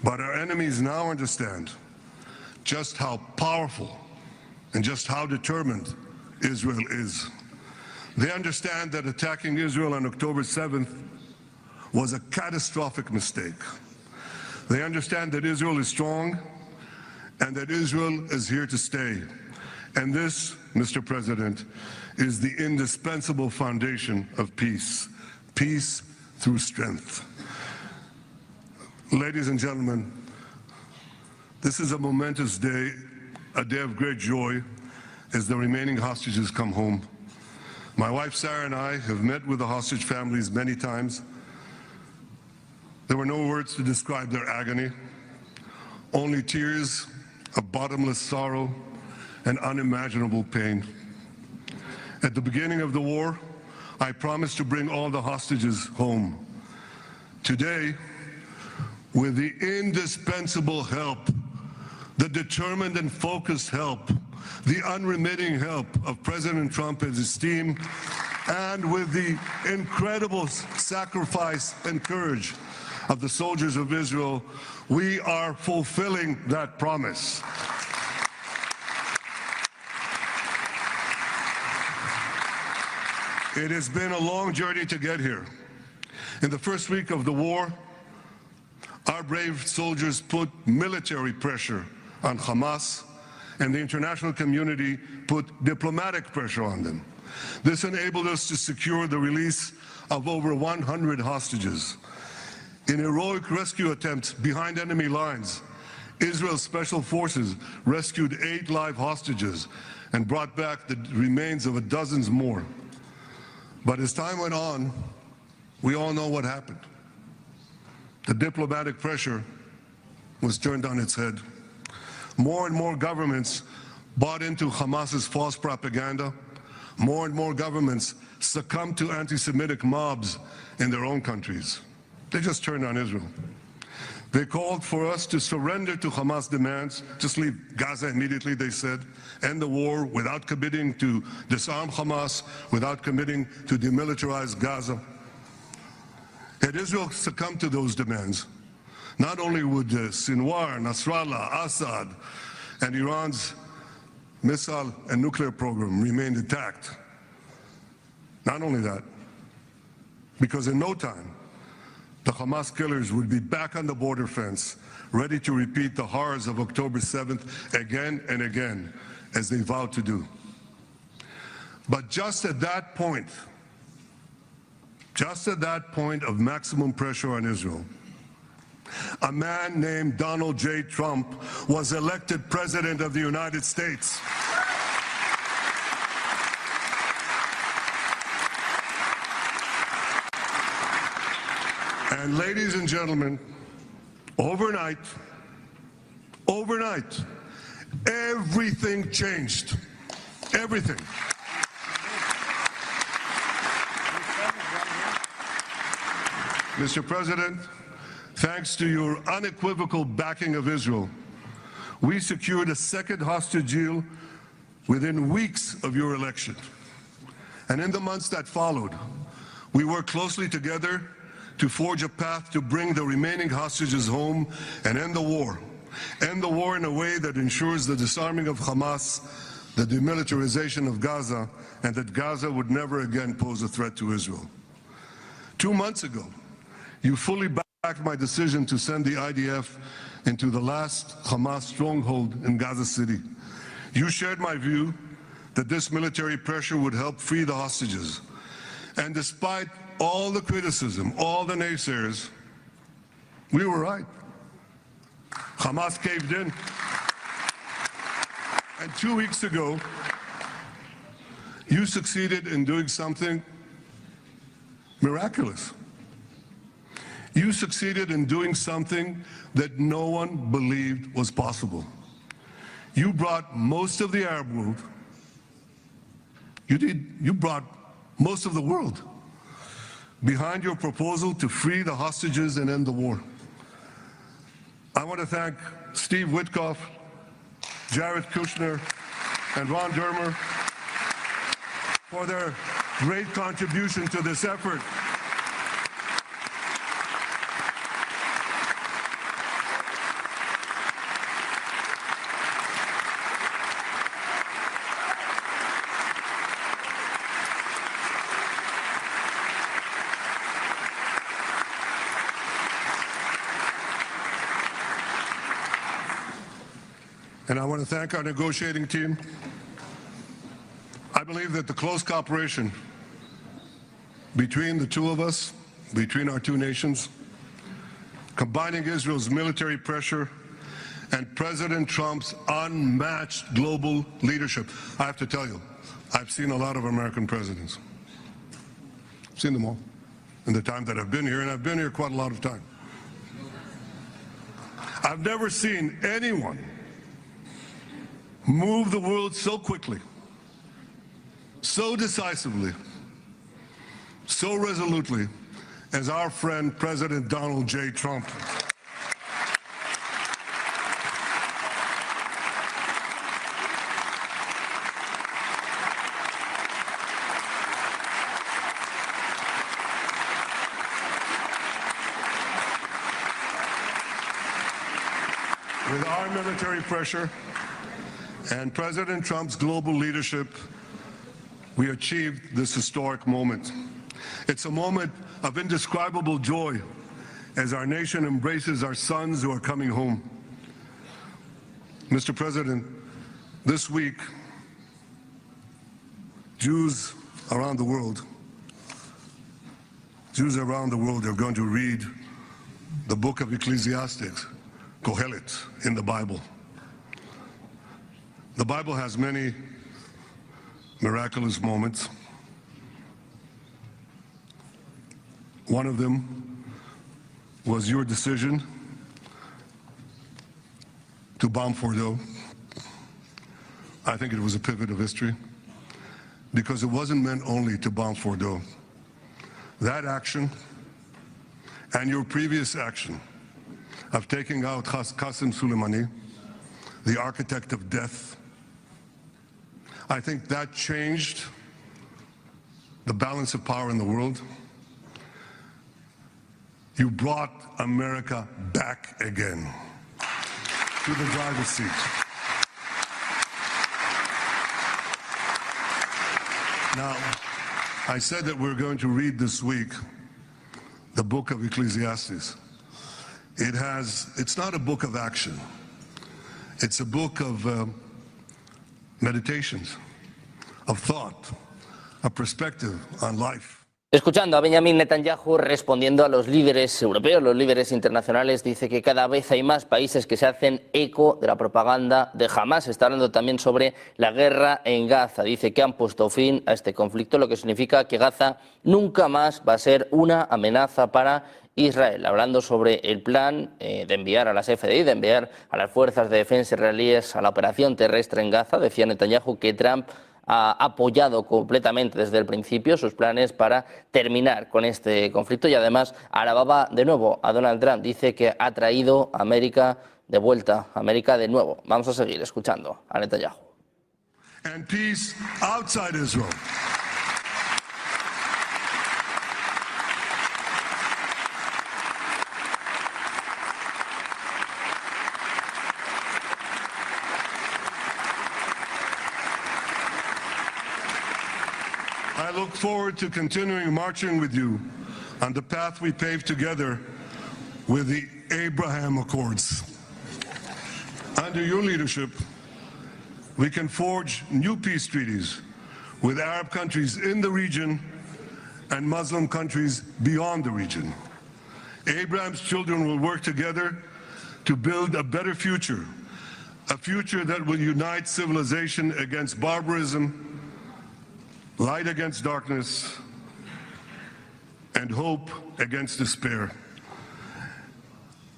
but our enemies now understand just how powerful and just how determined Israel is. They understand that attacking Israel on October 7th was a catastrophic mistake. They understand that Israel is strong and that Israel is here to stay. And this, Mr. President, is the indispensable foundation of peace. Peace through strength. Ladies and gentlemen, this is a momentous day, a day of great joy as the remaining hostages come home. My wife Sarah and I have met with the hostage families many times. There were no words to describe their agony, only tears of bottomless sorrow and unimaginable pain. At the beginning of the war, I promised to bring all the hostages home. Today, with the indispensable help, the determined and focused help, the unremitting help of President Trump and his team, and with the incredible sacrifice and courage of the soldiers of Israel, we are fulfilling that promise. It has been a long journey to get here. In the first week of the war, our brave soldiers put military pressure on Hamas, and the international community put diplomatic pressure on them. This enabled us to secure the release of over 100 hostages. In heroic rescue attempts behind enemy lines, Israel's special forces rescued 8 live hostages and brought back the remains of dozens more. But as time went on, we all know what happened. The diplomatic pressure was turned on its head. More and more governments bought into Hamas's false propaganda. More and more governments succumbed to anti-Semitic mobs in their own countries. They just turned on Israel. They called for us to surrender to Hamas demands, just leave Gaza immediately, they said, end the war without committing to disarm Hamas, without committing to demilitarize Gaza. Had Israel succumbed to those demands, not only would Sinwar, Nasrallah, Assad, and Iran's missile and nuclear program remain intact. Not only that, because in no time, the Hamas killers would be back on the border fence, ready to repeat the horrors of October 7th again and again, as they vowed to do. But just at that point of maximum pressure on Israel, a man named Donald J. Trump was elected President of the United States. And ladies and gentlemen, overnight, everything changed. Everything. Mr. President, thanks to your unequivocal backing of Israel, we secured a second hostage deal within weeks of your election. And in the months that followed, we worked closely together to forge a path to bring the remaining hostages home and end the war. End the war in a way that ensures the disarming of Hamas, the demilitarization of Gaza, and that Gaza would never again pose a threat to Israel. 2 months ago, you fully backed my decision to send the IDF into the last Hamas stronghold in Gaza City. You shared my view that this military pressure would help free the hostages. And despite all the criticism, all the naysayers, we were right. Hamas caved in. And 2 weeks ago, you succeeded in doing something miraculous. You succeeded in doing something that no one believed was possible. You brought most of the Arab world, you brought most of the world behind your proposal to free the hostages and end the war. I want to thank Steve Witkoff, Jared Kushner, and Ron Dermer for their great contribution to this effort. And I want to thank our negotiating team. I believe that the close cooperation between the two of us, between our two nations, combining Israel's military pressure and President Trump's unmatched global leadership. I have to tell you, I've seen a lot of American presidents. I've seen them all in the time that I've been here, and I've been here quite a lot of time. I've never seen anyone move the world so quickly, so decisively, so resolutely as our friend President Donald J. Trump. With our military pressure and President Trump's global leadership, we achieved this historic moment. It's a moment of indescribable joy as our nation embraces our sons who are coming home. Mr. President, this week, Jews around the world are going to read the book of Ecclesiastes, Kohelet, in the Bible. The Bible has many miraculous moments. One of them was your decision to bomb Fordo. I think it was a pivot of history because it wasn't meant only to bomb Fordo. That action and your previous action of taking out Qasem Soleimani, the architect of death, I think that changed the balance of power in the world. You brought America back again to the driver's seat. Now, I said that we're going to read this week the book of Ecclesiastes. It's not a book of action. It's a book of meditations, of thought, a perspective on life. Escuchando a Benjamin Netanyahu respondiendo a los líderes europeos, los líderes internacionales, dice que cada vez hay más países que se hacen eco de la propaganda de Hamas. Está hablando también sobre la guerra en Gaza. Dice que han puesto fin a este conflicto, lo que significa que Gaza nunca más va a ser una amenaza para Israel. Hablando sobre el plan de enviar a las FDI, de enviar a las fuerzas de defensa israelíes a la operación terrestre en Gaza, decía Netanyahu que Trump ha apoyado completamente desde el principio sus planes para terminar con este conflicto y además alababa de nuevo a Donald Trump. Dice que ha traído a América de vuelta, América de nuevo. Vamos a seguir escuchando a Netanyahu. And peace outside Israel. I look forward to continuing marching with you on the path we paved together with the Abraham Accords. Under your leadership, we can forge new peace treaties with Arab countries in the region and Muslim countries beyond the region. Abraham's children will work together to build a better future, a future that will unite civilization against barbarism, light against darkness, and hope against despair.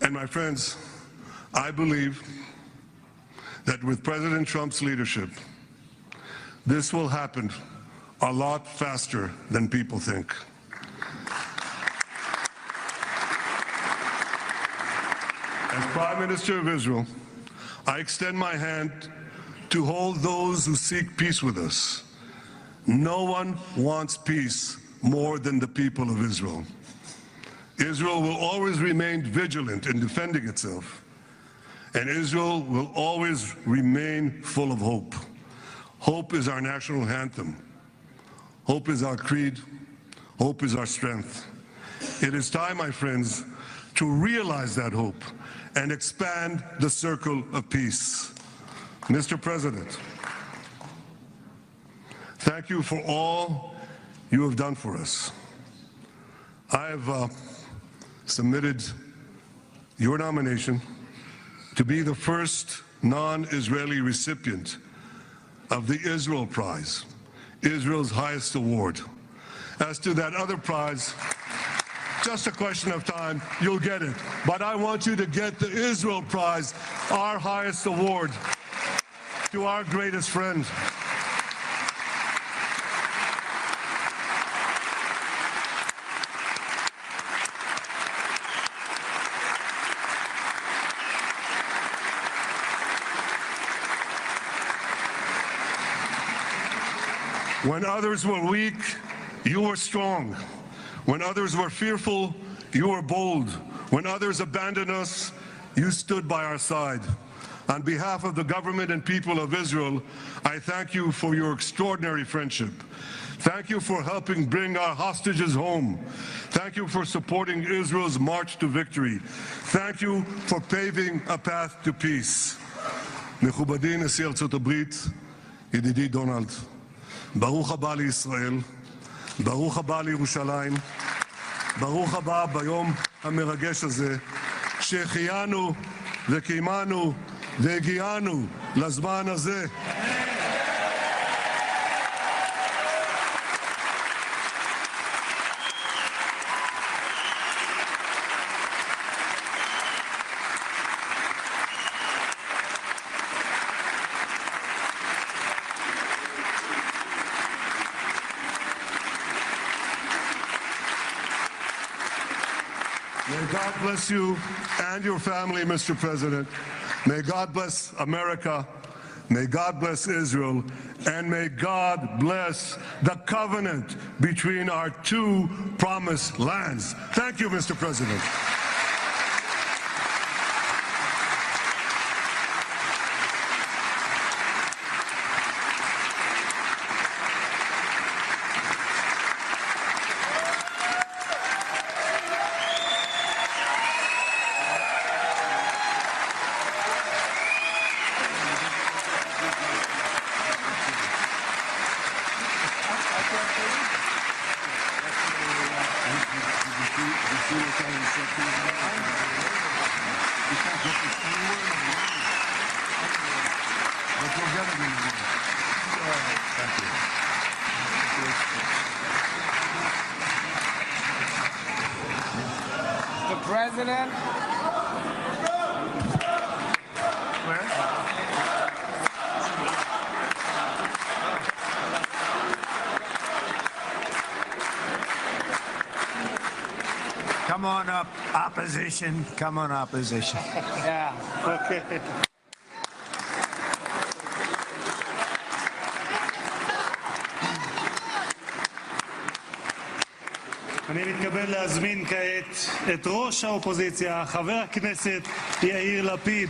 And my friends, I believe that with President Trump's leadership, this will happen a lot faster than people think. As Prime Minister of Israel, I extend my hand to hold those who seek peace with us. No one wants peace more than the people of Israel. Israel will always remain vigilant in defending itself, and Israel will always remain full of hope. Hope is our national anthem. Hope is our creed. Hope is our strength. It is time, my friends, to realize that hope and expand the circle of peace. Mr. President, thank you for all you have done for us. I have submitted your nomination to be the first non-Israeli recipient of the Israel Prize, Israel's highest award. As to that other prize, just a question of time, you'll get it. But I want you to get the Israel Prize, our highest award, to our greatest friend. When others were weak, you were strong. When others were fearful, you were bold. When others abandoned us, you stood by our side. On behalf of the government and people of Israel, I thank you for your extraordinary friendship. Thank you for helping bring our hostages home. Thank you for supporting Israel's march to victory. Thank you for paving a path to peace. מכובדי נשיא ארצות הברית, ידידי דונלד, ברוך הבא לישראל, ברוך הבא לירושלים, ברוך הבא ביום המרגש הזה, שהחיינו וקיימנו והגיענו לזמן הזה. May God bless you and your family, Mr. President. May God bless America. May God bless Israel. And may God bless the covenant between our two promised lands. Thank you, Mr. President. The President. Come on up, opposition. Come on, opposition. Yeah. Okay. אני מתכבד להזמין כעת את ראש האופוזיציה, חבר הכנסת יאיר לפיד.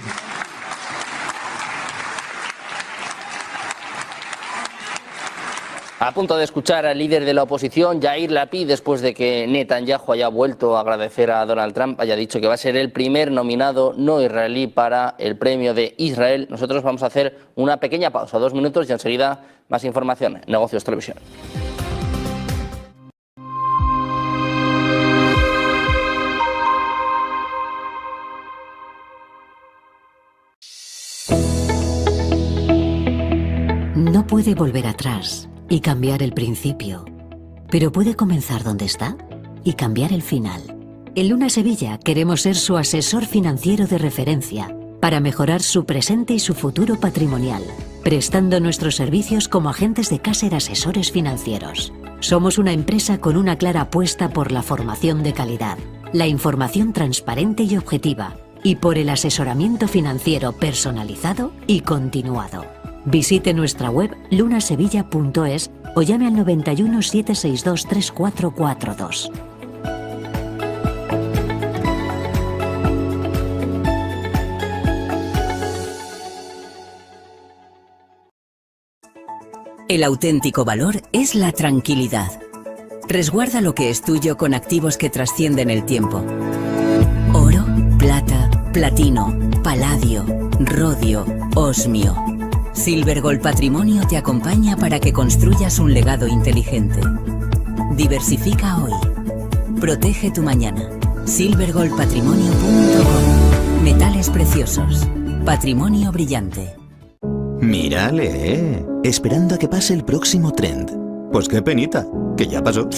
A punto de escuchar al líder de la oposición, Yair Lapid, después de que Netanyahu haya vuelto a agradecer a Donald Trump, haya dicho que va a ser el primer nominado no israelí para el premio de Israel. Nosotros vamos a hacer una pequeña pausa, 2 minutos, y enseguida más información. Negocios Televisión. No puede volver atrás y cambiar el principio, pero puede comenzar donde está y cambiar el final. En Luna Sevilla queremos ser su asesor financiero de referencia para mejorar su presente y su futuro patrimonial, prestando nuestros servicios como agentes de Caser Asesores Financieros. Somos una empresa con una clara apuesta por la formación de calidad, la información transparente y objetiva, y por el asesoramiento financiero personalizado y continuado. Visite nuestra web lunasevilla.es o llame al 91 762 3442. El auténtico valor es la tranquilidad. Resguarda lo que es tuyo con activos que trascienden el tiempo. Oro, plata, platino, paladio, rodio, osmio. Silver Gold Patrimonio te acompaña para que construyas un legado inteligente. Diversifica hoy. Protege tu mañana. silvergoldpatrimonio.com. Metales preciosos. Patrimonio brillante. Mírale, esperando a que pase el próximo trend. Pues qué penita, que ya pasó.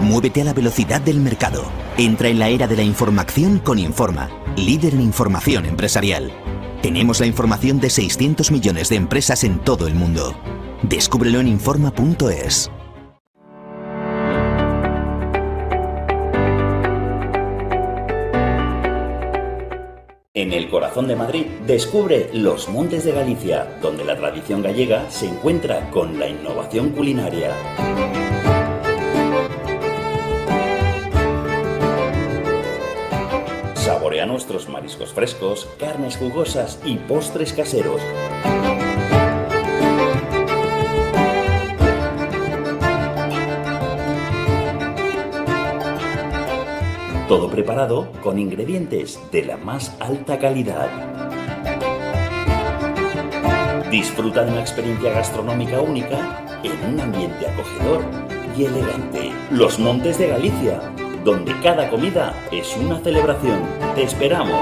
Muévete a la velocidad del mercado. Entra en la era de la información con Informa, líder en información empresarial. Tenemos la información de 600 millones de empresas en todo el mundo. Descúbrelo en Informa.es. En el corazón de Madrid, descubre los Montes de Galicia, donde la tradición gallega se encuentra con la innovación culinaria. Saborea nuestros mariscos frescos, carnes jugosas y postres caseros. Todo preparado con ingredientes de la más alta calidad. Disfruta de una experiencia gastronómica única en un ambiente acogedor y elegante. Los Montes de Galicia, donde cada comida es una celebración. ¡Te esperamos!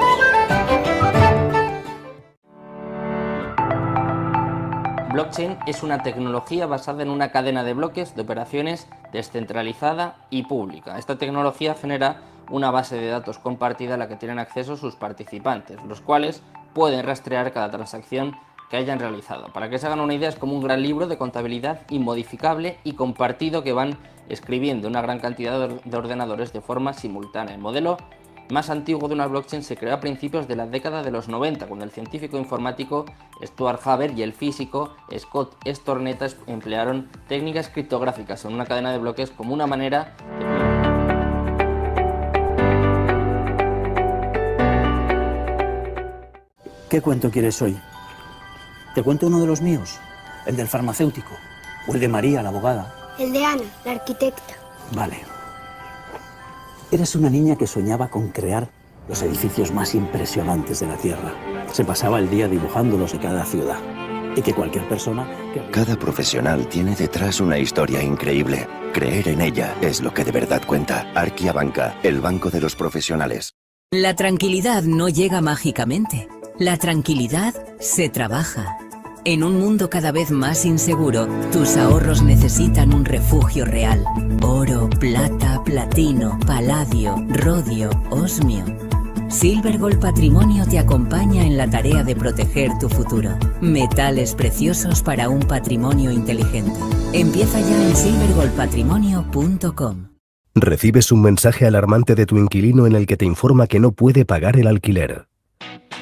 Blockchain es una tecnología basada en una cadena de bloques de operaciones descentralizada y pública. Esta tecnología genera una base de datos compartida a la que tienen acceso sus participantes, los cuales pueden rastrear cada transacción que hayan realizado. Para que se hagan una idea, es como un gran libro de contabilidad inmodificable y compartido que van escribiendo una gran cantidad de ordenadores de forma simultánea. El modelo más antiguo de una blockchain se creó a principios de la década de los 90, cuando el científico informático Stuart Haber y el físico Scott Stornetta emplearon técnicas criptográficas en una cadena de bloques como una manera de... ¿Qué cuento quieres hoy? ¿Te cuento uno de los míos? ¿El del farmacéutico? ¿O el de María, la abogada? El de Ana, la arquitecta. Vale. Eres una niña que soñaba con crear los edificios más impresionantes de la Tierra. Se pasaba el día dibujándolos de cada ciudad. Y que cualquier persona... Cada profesional tiene detrás una historia increíble. Creer en ella es lo que de verdad cuenta. Arquia Banca, el banco de los profesionales. La tranquilidad no llega mágicamente. La tranquilidad se trabaja. En un mundo cada vez más inseguro, tus ahorros necesitan un refugio real. Oro, plata, platino, paladio, rodio, osmio. Silvergold Patrimonio te acompaña en la tarea de proteger tu futuro. Metales preciosos para un patrimonio inteligente. Empieza ya en silvergoldpatrimonio.com. Recibes un mensaje alarmante de tu inquilino en el que te informa que no puede pagar el alquiler.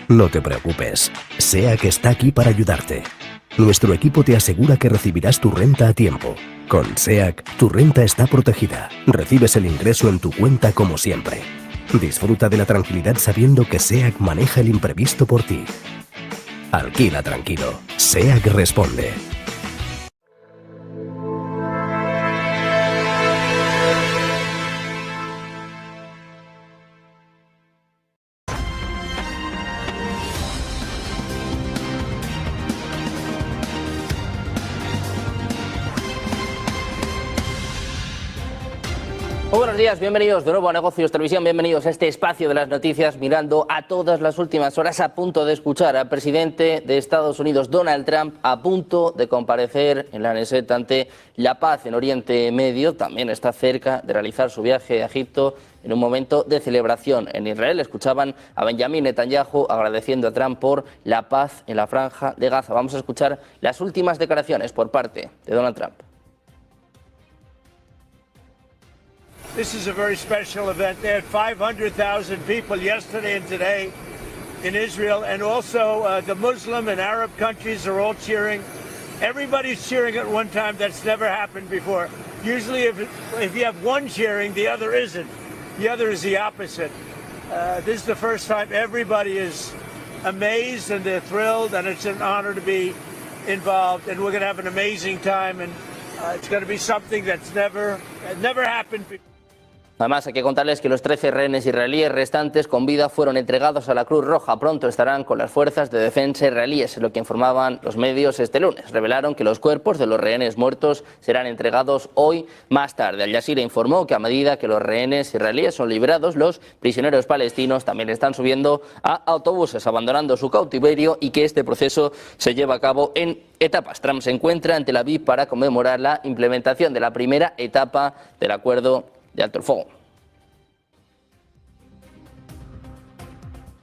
No te preocupes, SEAC está aquí para ayudarte. Nuestro equipo te asegura que recibirás tu renta a tiempo. Con SEAC, tu renta está protegida. Recibes el ingreso en tu cuenta como siempre. Disfruta de la tranquilidad sabiendo que SEAC maneja el imprevisto por ti. Alquila tranquilo. SEAC responde. Muy buenos días, bienvenidos de nuevo a Negocios Televisión, bienvenidos a este espacio de las noticias mirando a todas las últimas horas, a punto de escuchar al presidente de Estados Unidos, Donald Trump, a punto de comparecer en la Knesset ante la paz en Oriente Medio. También está cerca de realizar su viaje a Egipto en un momento de celebración en Israel. Escuchaban a Benjamin Netanyahu agradeciendo a Trump por la paz en la franja de Gaza. Vamos a escuchar las últimas declaraciones por parte de Donald Trump. This is a very special event. They had 500,000 people yesterday and today in Israel, and also the Muslim and Arab countries are all cheering. Everybody's cheering at one time. That's never happened before. Usually if you have one cheering, the other isn't. The other is the opposite. This is the first time everybody is amazed and they're thrilled, and it's an honor to be involved, and we're going to have an amazing time, and it's going to be something that's never happened before. Además, hay que contarles que los 13 rehenes israelíes restantes con vida fueron entregados a la Cruz Roja. Pronto estarán con las fuerzas de defensa israelíes, lo que informaban los medios este lunes. Revelaron que los cuerpos de los rehenes muertos serán entregados hoy más tarde. Al Jazeera informó que a medida que los rehenes israelíes son liberados, los prisioneros palestinos también están subiendo a autobuses, abandonando su cautiverio, y que este proceso se lleva a cabo en etapas. Trump se encuentra en Tel Aviv para conmemorar la implementación de la primera etapa del acuerdo de alto el fuego.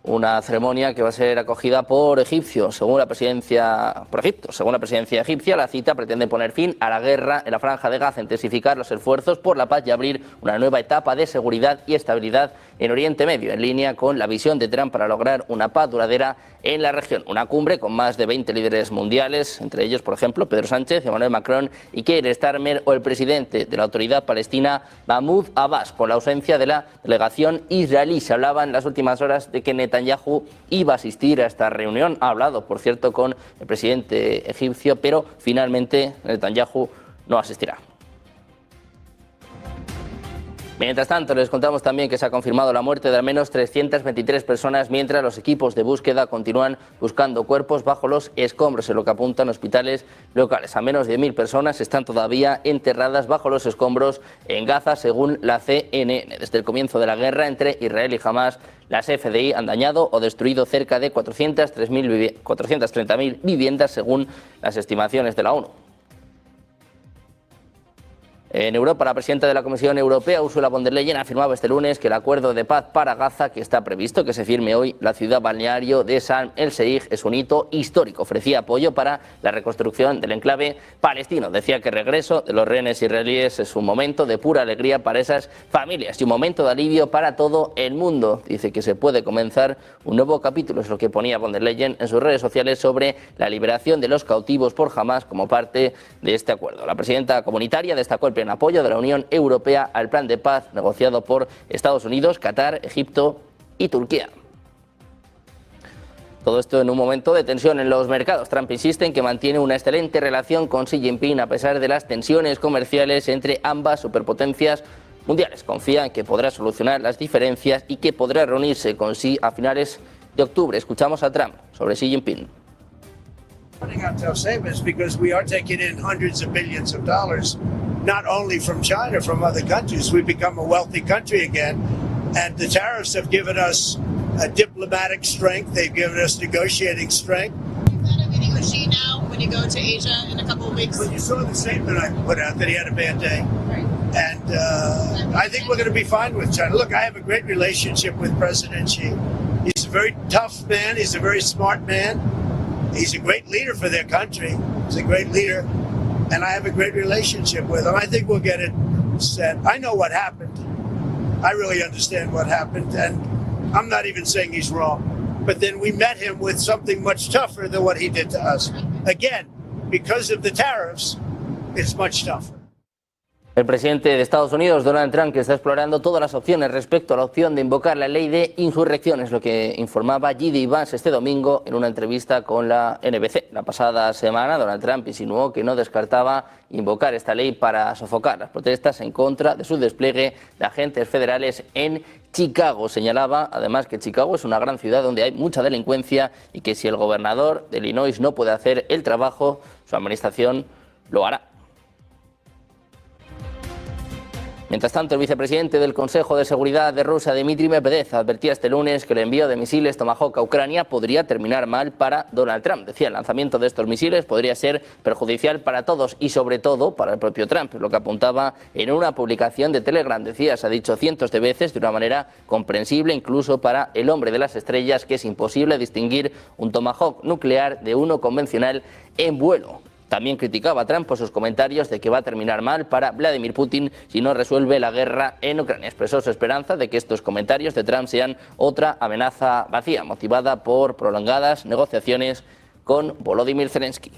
Una ceremonia que va a ser acogida por Egipto, según la presidencia egipcia. La cita pretende poner fin a la guerra en la franja de Gaza, intensificar los esfuerzos por la paz y abrir una nueva etapa de seguridad y estabilidad en Oriente Medio, en línea con la visión de Trump para lograr una paz duradera en la región. Una cumbre con más de 20 líderes mundiales, entre ellos, por ejemplo, Pedro Sánchez, Emmanuel Macron y Keir Starmer, o el presidente de la Autoridad Palestina, Mahmoud Abbas, con la ausencia de la delegación israelí. Se hablaba en las últimas horas de que Netanyahu iba a asistir a esta reunión. Ha hablado, por cierto, con el presidente egipcio, pero finalmente Netanyahu no asistirá. Mientras tanto, les contamos también que se ha confirmado la muerte de al menos 323 personas, mientras los equipos de búsqueda continúan buscando cuerpos bajo los escombros, en lo que apuntan hospitales locales. A menos de 1.000 personas están todavía enterradas bajo los escombros en Gaza, según la CNN. Desde el comienzo de la guerra entre Israel y Hamás, las FDI han dañado o destruido cerca de 430.000 viviendas, según las estimaciones de la ONU. En Europa, la presidenta de la Comisión Europea, Ursula von der Leyen, afirmaba este lunes que el acuerdo de paz para Gaza, que está previsto que se firme hoy la ciudad balneario de Sharm el Sheikh, es un hito histórico. Ofrecía apoyo para la reconstrucción del enclave palestino. Decía que el regreso de los rehenes israelíes es un momento de pura alegría para esas familias y un momento de alivio para todo el mundo. Dice que se puede comenzar un nuevo capítulo, es lo que ponía von der Leyen en sus redes sociales sobre la liberación de los cautivos por Hamás como parte de este acuerdo. La presidenta comunitaria destacó el pleno apoyo de la Unión Europea al plan de paz negociado por Estados Unidos, Qatar, Egipto y Turquía. Todo esto en un momento de tensión en los mercados. Trump insiste en que mantiene una excelente relación con Xi Jinping a pesar de las tensiones comerciales entre ambas superpotencias mundiales. Confía en que podrá solucionar las diferencias y que podrá reunirse con Xi a finales de octubre. Escuchamos a Trump sobre Xi Jinping. not only from China, from other countries. We've become a wealthy country again, and the tariffs have given us diplomatic strength. They've given us negotiating strength. Is that a vending machine now when you go to Asia in a couple of weeks? Well, you saw the statement I put out that he had a bad day. Right. And I think we're going to be fine with China. Look, I have a great relationship with President Xi. He's a very tough man. He's a very smart man. He's a great leader for their country. He's a great leader. And I have a great relationship with him. I think we'll get it set. I know what happened. I really understand what happened. And I'm not even saying he's wrong. But then we met him with something much tougher than what he did to us. Again, because of the tariffs, it's much tougher. El presidente de Estados Unidos, Donald Trump, que está explorando todas las opciones respecto a la opción de invocar la ley de insurrección, es lo que informaba J.D. Vance este domingo en una entrevista con la NBC. La pasada semana, Donald Trump insinuó que no descartaba invocar esta ley para sofocar las protestas en contra de su despliegue de agentes federales en Chicago. Señalaba además que Chicago es una gran ciudad donde hay mucha delincuencia y que si el gobernador de Illinois no puede hacer el trabajo, su administración lo hará. Mientras tanto, el vicepresidente del Consejo de Seguridad de Rusia, Dmitry Medvedev, advertía este lunes que el envío de misiles Tomahawk a Ucrania podría terminar mal para Donald Trump. Decía, el lanzamiento de estos misiles podría ser perjudicial para todos y sobre todo para el propio Trump, lo que apuntaba en una publicación de Telegram. Decía, se ha dicho cientos de veces de una manera comprensible incluso para el hombre de las estrellas que es imposible distinguir un Tomahawk nuclear de uno convencional en vuelo. También criticaba a Trump por sus comentarios de que va a terminar mal para Vladimir Putin si no resuelve la guerra en Ucrania. Expresó su esperanza de que estos comentarios de Trump sean otra amenaza vacía, motivada por prolongadas negociaciones con Volodymyr Zelensky.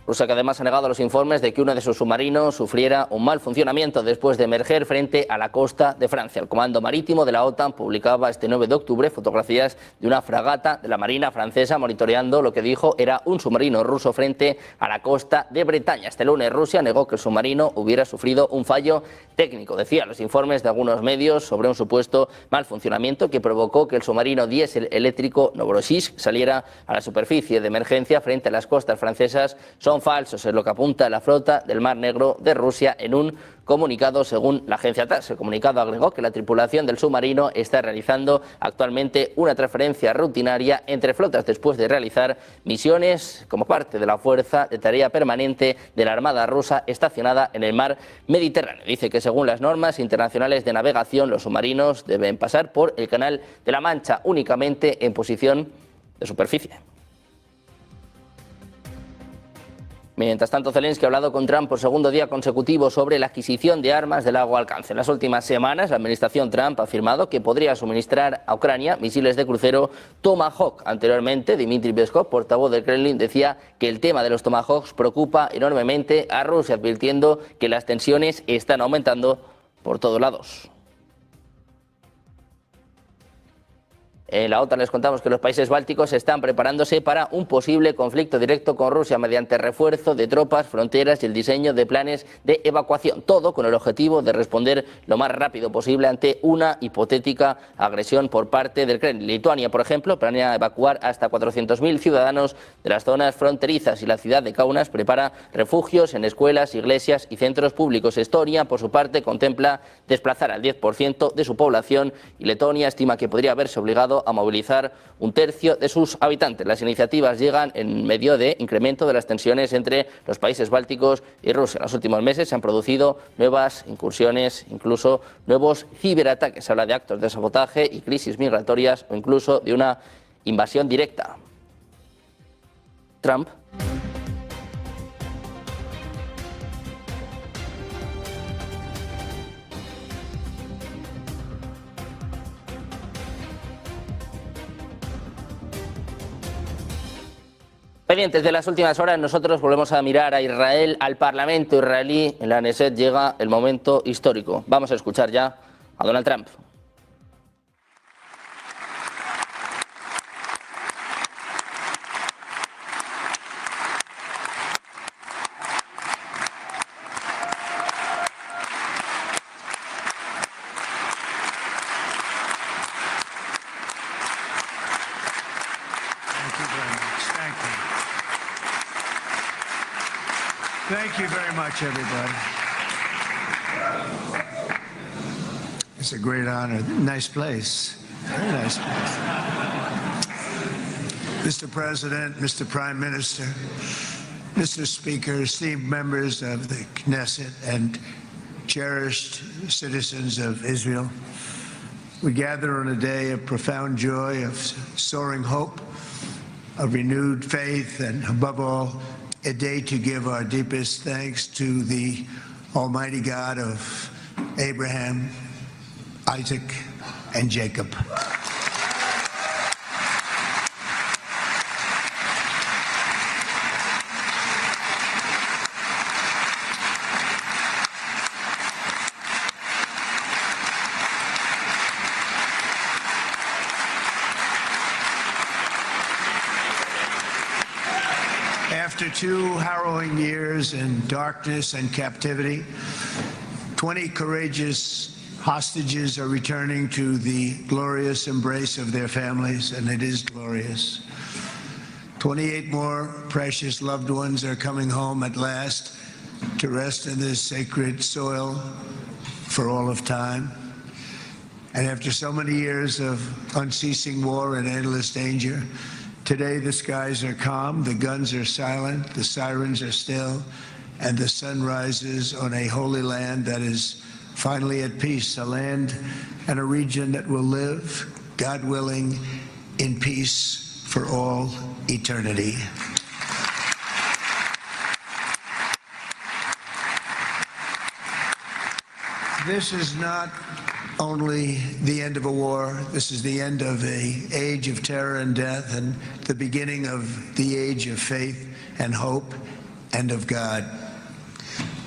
Rusia, que además ha negado los informes de que uno de sus submarinos sufriera un mal funcionamiento después de emerger frente a la costa de Francia. El Comando Marítimo de la OTAN publicaba este 9 de octubre fotografías de una fragata de la Marina francesa monitoreando lo que dijo era un submarino ruso frente a la costa de Bretaña. Este lunes Rusia negó que el submarino hubiera sufrido un fallo técnico. Decía los informes de algunos medios sobre un supuesto mal funcionamiento que provocó que el submarino diésel-eléctrico Novorossiysk saliera a la superficie de emergencia frente a las costas francesas. Son falsos, es lo que apunta la Flota del Mar Negro de Rusia en un comunicado según la agencia TASS. El comunicado agregó que la tripulación del submarino está realizando actualmente una transferencia rutinaria entre flotas después de realizar misiones como parte de la fuerza de tarea permanente de la Armada rusa estacionada en el mar Mediterráneo. Dice que según las normas internacionales de navegación los submarinos deben pasar por el Canal de la Mancha únicamente en posición de superficie. Mientras tanto, Zelensky ha hablado con Trump por segundo día consecutivo sobre la adquisición de armas de largo alcance. En las últimas semanas, la administración Trump ha afirmado que podría suministrar a Ucrania misiles de crucero Tomahawk. Anteriormente, Dmitry Peskov, portavoz del Kremlin, decía que el tema de los Tomahawks preocupa enormemente a Rusia, advirtiendo que las tensiones están aumentando por todos lados. En la OTAN les contamos que los países bálticos están preparándose para un posible conflicto directo con Rusia mediante refuerzo de tropas, fronteras y el diseño de planes de evacuación. Todo con el objetivo de responder lo más rápido posible ante una hipotética agresión por parte del Kremlin. Lituania, por ejemplo, planea evacuar hasta 400.000 ciudadanos de las zonas fronterizas y la ciudad de Kaunas prepara refugios en escuelas, iglesias y centros públicos. Estonia, por su parte, contempla desplazar al 10% de su población y Letonia estima que podría haberse obligado a movilizar un tercio de sus habitantes. Las iniciativas llegan en medio de incremento de las tensiones entre los países bálticos y Rusia. En los últimos meses se han producido nuevas incursiones, incluso nuevos ciberataques. Se habla de actos de sabotaje y crisis migratorias o incluso de una invasión directa. Trump Pendientes de las últimas horas, nosotros volvemos a mirar a Israel, al Parlamento israelí. En la Knesset llega el momento histórico. Vamos a escuchar ya a Donald Trump. Thank you very much, everybody. It's a great honor. Nice place. Very nice place. Mr. President, Mr. Prime Minister, Mr. Speaker, esteemed members of the Knesset, and cherished citizens of Israel, we gather on a day of profound joy, of soaring hope, of renewed faith, and above all, a day to give our deepest thanks to the Almighty God of Abraham, Isaac, and Jacob. After 2 harrowing years in darkness and captivity, 20 courageous hostages are returning to the glorious embrace of their families, and it is glorious. 28 more precious loved ones are coming home at last to rest in this sacred soil for all of time. And after so many years of unceasing war and endless danger, today the skies are calm, the guns are silent, the sirens are still, and the sun rises on a holy land that is finally at peace, a land and a region that will live, God willing, in peace for all eternity. This is not only the end of a war, this is the end of an age of terror and death and the beginning of the age of faith and hope and of God.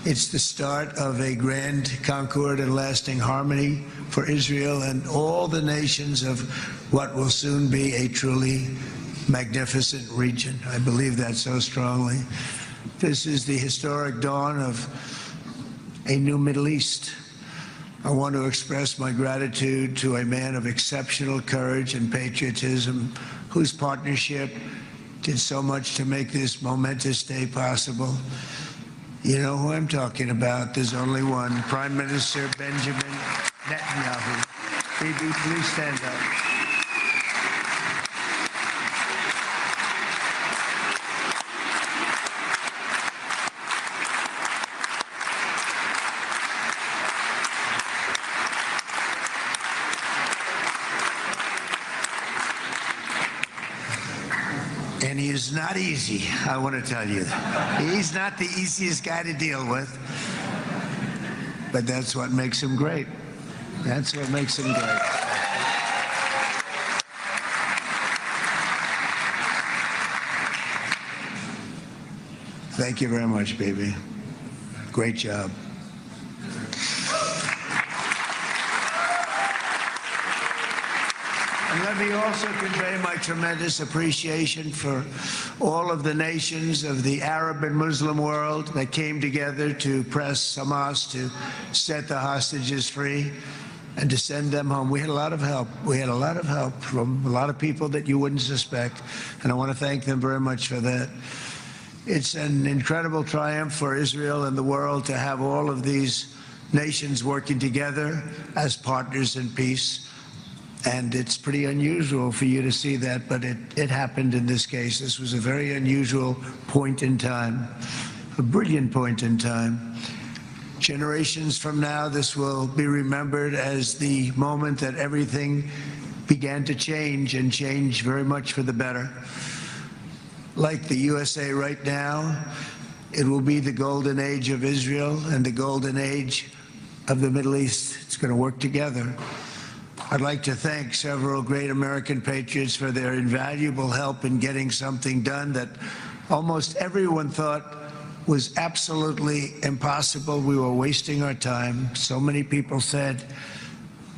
It's the start of a grand concord and lasting harmony for Israel and all the nations of what will soon be a truly magnificent region. I believe that so strongly. This is the historic dawn of a new Middle East. I want to express my gratitude to a man of exceptional courage and patriotism whose partnership did so much to make this momentous day possible. You know who I'm talking about. There's only one, Prime Minister Benjamin Netanyahu. Bibi, please stand up. And he is not easy, I want to tell you. He's not the easiest guy to deal with, but that's what makes him great. That's what makes him great. Thank you very much, baby. Great job. And let me also convey my tremendous appreciation for all of the nations of the Arab and Muslim world that came together to press Hamas to set the hostages free and to send them home. We had a lot of help. We had a lot of help from a lot of people that you wouldn't suspect, and I want to thank them very much for that. It's an incredible triumph for Israel and the world to have all of these nations working together as partners in peace. And it's pretty unusual for you to see that, but it happened in this case. This was a very unusual point in time, a brilliant point in time. Generations from now, this will be remembered as the moment that everything began to change, and change very much for the better. Like the USA right now, it will be the golden age of Israel and the golden age of the Middle East. It's going to work together. I'd like to thank several great American patriots for their invaluable help in getting something done that almost everyone thought was absolutely impossible. We were wasting our time. So many people said,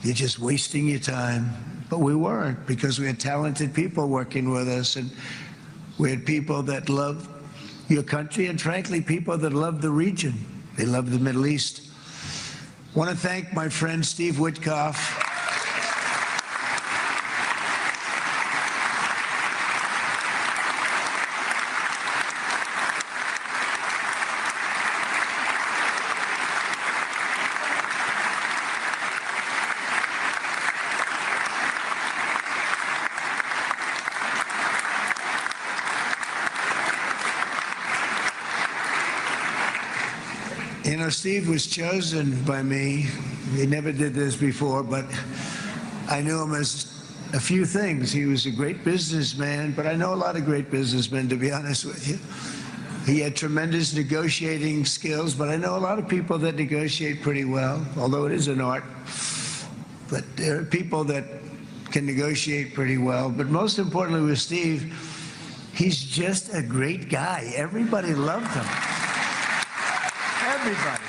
you're just wasting your time. But we weren't, because we had talented people working with us, and we had people that loved your country, and frankly, people that loved the region. They loved the Middle East. I want to thank my friend Steve Witkoff. You know, Steve was chosen by me. He never did this before, but I knew him as a few things. He was a great businessman, but I know a lot of great businessmen, to be honest with you. He had tremendous negotiating skills, but I know a lot of people that negotiate pretty well, although it is an art. But there are people that can negotiate pretty well. But most importantly with Steve, he's just a great guy. Everybody loved him. Everybody.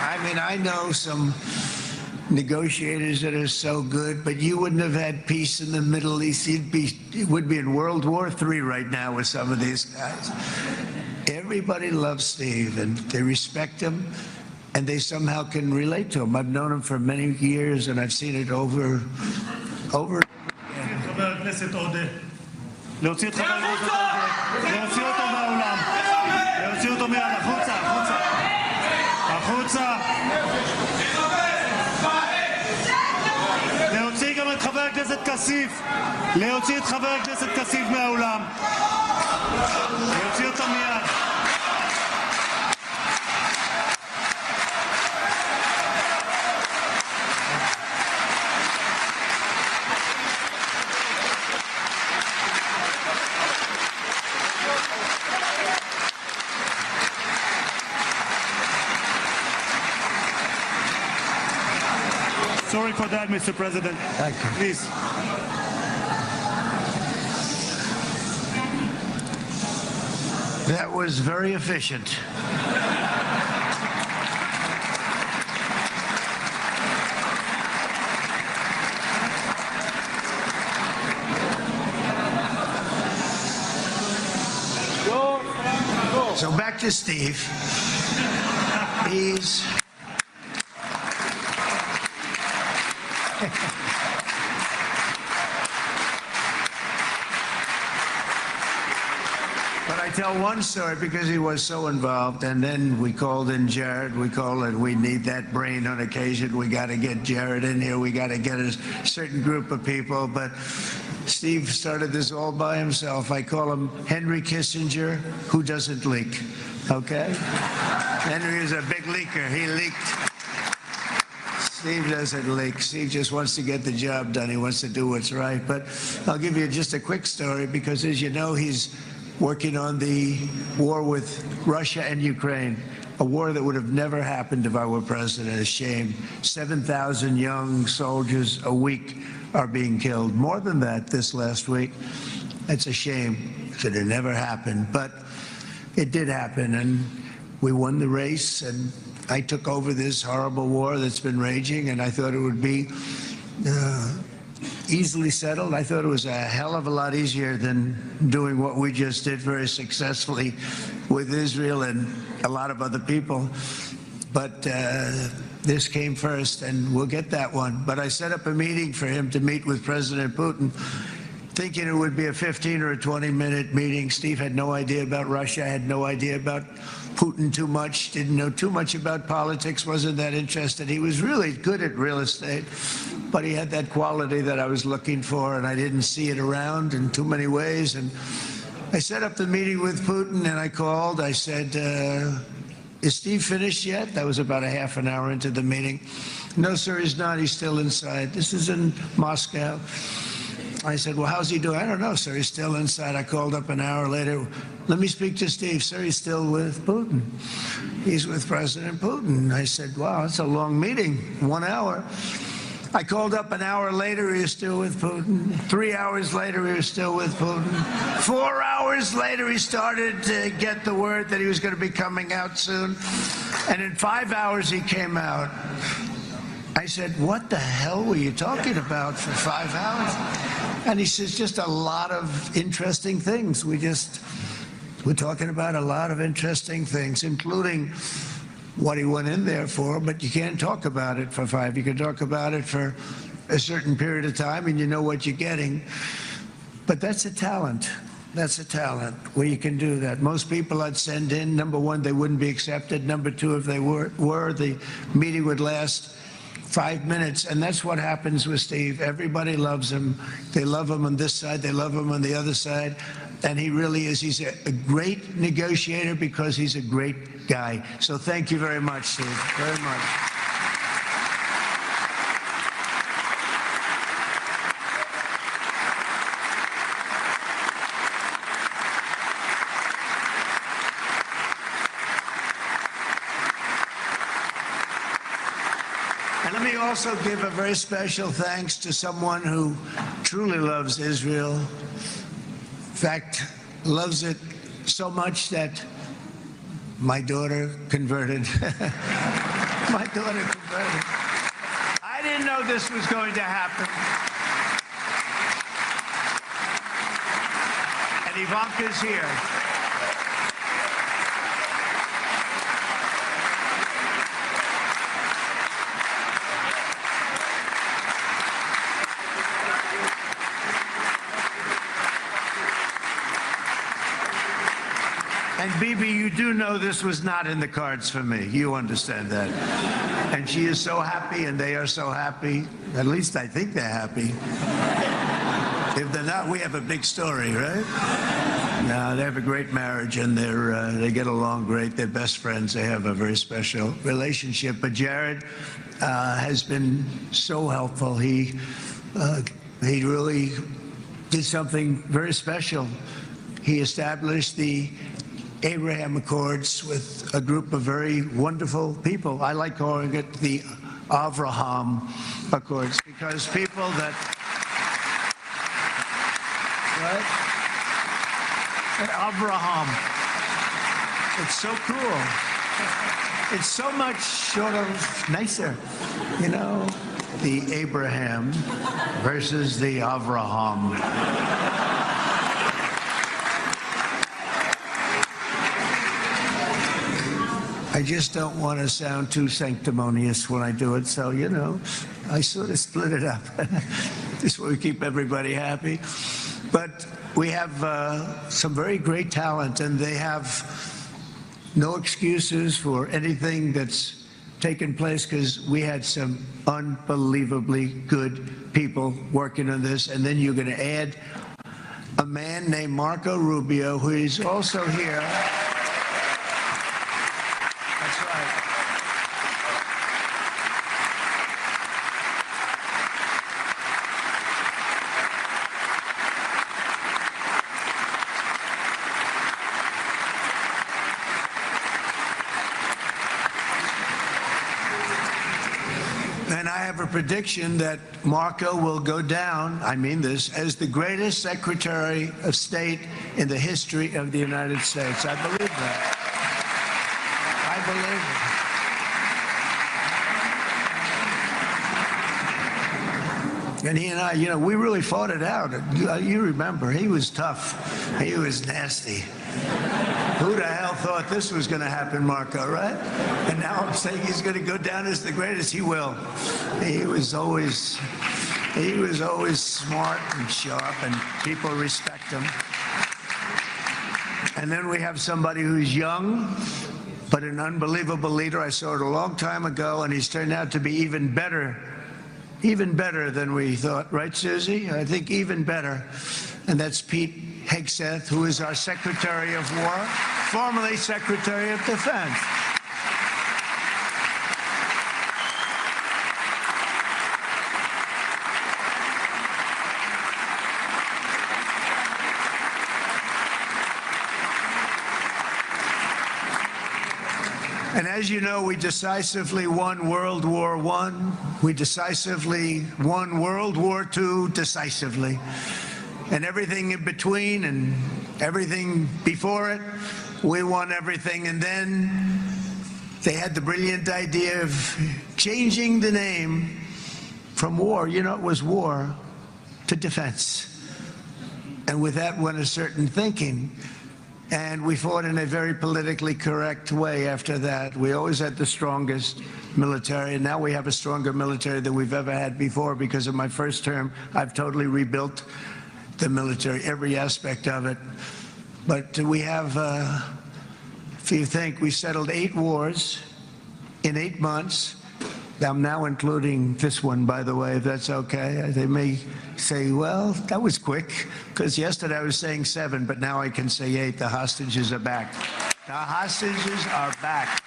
I mean, I know some negotiators that are so good, but you wouldn't have had peace in the Middle East. It would be in World War III right now with some of these guys. Everybody loves Steve, and they respect him, and they somehow can relate to him. I've known him for many years, and I've seen it over. חבר הכנסת עודה, להוציא את חבר הכנסת עודה, להוציא אותו מהאולם, להוציא אותו מיד, החוצה, החוצה, החוצה. להוציא גם את חבר הכנסת כסיף, להוציא את חבר הכנסת כסיף מהאולם, להוציא אותו מיד. Sorry for that, Mr. President. Thank you. Please. That was very efficient. So back to Steve. He's But I tell one story because he was so involved, and then we called in Jared. We need that brain on occasion. We got to get Jared in here. We got to get a certain group of people. But Steve started this all by himself. I call him Henry Kissinger, who doesn't leak. Okay? Henry is a big leaker. He leaked. Steve doesn't leak. Steve just wants to get the job done. He wants to do what's right. But I'll give you just a quick story because, as you know, he's working on the war with Russia and Ukraine, a war that would have never happened if I were president. A shame. 7,000 young soldiers a week are being killed. More than that this last week. It's a shame that it never happened. But it did happen, and we won the race, and I took over this horrible war that's been raging, and I thought it would be easily settled. I thought it was a hell of a lot easier than doing what we just did very successfully with Israel and a lot of other people. But this came first, and we'll get that one. But I set up a meeting for him to meet with President Putin, thinking it would be a 15 or a 20-minute meeting. Steve had no idea about Russia, had no idea about Putin too much, didn't know too much about politics, wasn't that interested. He was really good at real estate, but he had that quality that I was looking for, and I didn't see it around in too many ways. And I set up the meeting with Putin, and I called. I said, is Steve finished yet? That was about a half an hour into the meeting. No, sir, he's not. He's still inside. This is in Moscow. I said, well, how's he doing? I don't know, sir. He's still inside. I called up an hour later. Let me speak to Steve. Sir, he's still with Putin. He's with President Putin. I said, wow, that's a long meeting, 1 hour. I called up an hour later. He was still with Putin. 3 hours later, he was still with Putin. 4 hours later, he started to get the word that he was going to be coming out soon. And in 5 hours, he came out. I said, what the hell were you talking about for 5 hours? And he says, just a lot of interesting things. We're talking about a lot of interesting things, including what he went in there for, but you can't talk about it for 5. You can talk about it for a certain period of time, and you know what you're getting. But that's a talent. That's a talent where you can do that. Most people I'd send in, number one, they wouldn't be accepted. Number two, if they were the meeting would last 5 minutes, and that's what happens with Steve. Everybody loves him. They love him on this side. They love him on the other side. And he really is. He's a great negotiator because he's a great guy. So thank you very much, Steve, very much. And let me also give a very special thanks to someone who truly loves Israel. In fact, loves it so much that my daughter converted. My daughter converted. I didn't know this was going to happen. And Ivanka's here. And Bibi, you do know this was not in the cards for me. You understand that. And she is so happy, and they are so happy. At least I think they're happy. If they're not, we have a big story, right? No, they have a great marriage, and they get along great. They're best friends. They have a very special relationship. But Jared has been so helpful. He really did something very special. He established the Abraham Accords with a group of very wonderful people. I like calling it the Avraham Accords because people that, right? Avraham. It's so cool. It's so much sort of nicer, you know, the Abraham versus the Avraham. I just don't want to sound too sanctimonious when I do it, so, you know, I sort of split it up. This way we keep everybody happy. But we have some very great talent, and they have no excuses for anything that's taken place because we had some unbelievably good people working on this. And then you're going to add a man named Marco Rubio, who is also here. Prediction that Marco will go down, I mean this, as the greatest Secretary of State in the history of the United States. I believe that. I believe it. And he and I, you know, we really fought it out. You remember, he was tough. He was nasty. Who the hell thought this was going to happen, Marco, right? And now I'm saying he's going to go down as the greatest. He will. He was always smart and sharp, and people respect him. And then we have somebody who's young, but an unbelievable leader. I saw it a long time ago, and he's turned out to be even better than we thought. Right, Susie? I think even better. And that's Pete Hegseth, who is our Secretary of War, formerly Secretary of Defense. And as you know, we decisively won World War I. We decisively won World War II decisively. And everything in between and everything before it, we won everything. And then they had the brilliant idea of changing the name from war, you know, it was war, to defense. And with that went a certain thinking. And we fought in a very politically correct way after that. We always had the strongest military, and now we have a stronger military than we've ever had before. Because of my first term, I've totally rebuilt the military, every aspect of it. But we have, if you think, we settled 8 wars in 8 months, I'm now including this one, by the way, if that's okay. They may say, well, that was quick, because yesterday I was saying 7, but now I can say 8. The hostages are back. The hostages are back.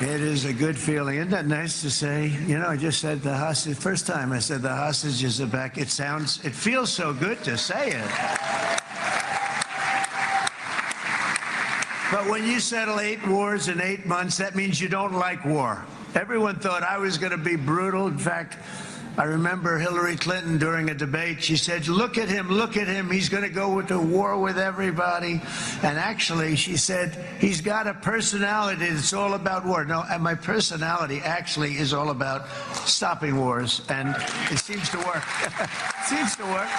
It is a good feeling. Isn't that nice to say? You know, I just said the hostage, first time I said the hostages are back. It feels so good to say it. But when you settle 8 wars in 8 months, that means you don't like war. Everyone thought I was going to be brutal. In fact, I remember Hillary Clinton during a debate, she said, look at him, he's going to go to war with everybody. And actually, she said, he's got a personality that's all about war. No, and my personality actually is all about stopping wars, and it seems to work. It seems to work.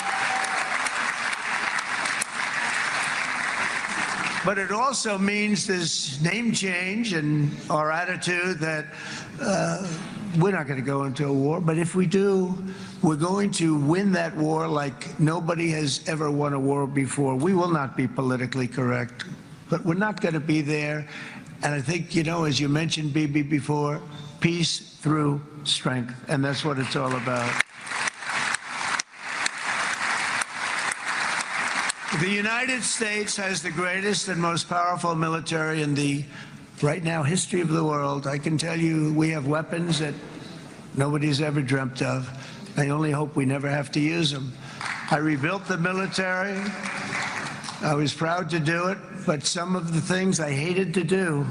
But it also means this name change and our attitude that we're not going to go into a war, but if we do, we're going to win that war like nobody has ever won a war before. We will not be politically correct, but we're not going to be there. And I think, you know, as you mentioned, Bibi, before, peace through strength, and that's what it's all about. The United States has the greatest and most powerful military in the right now history of the world. I can tell you we have weapons that nobody's ever dreamt of. I only hope we never have to use them. I rebuilt the military. I was proud to do it, but some of the things I hated to do.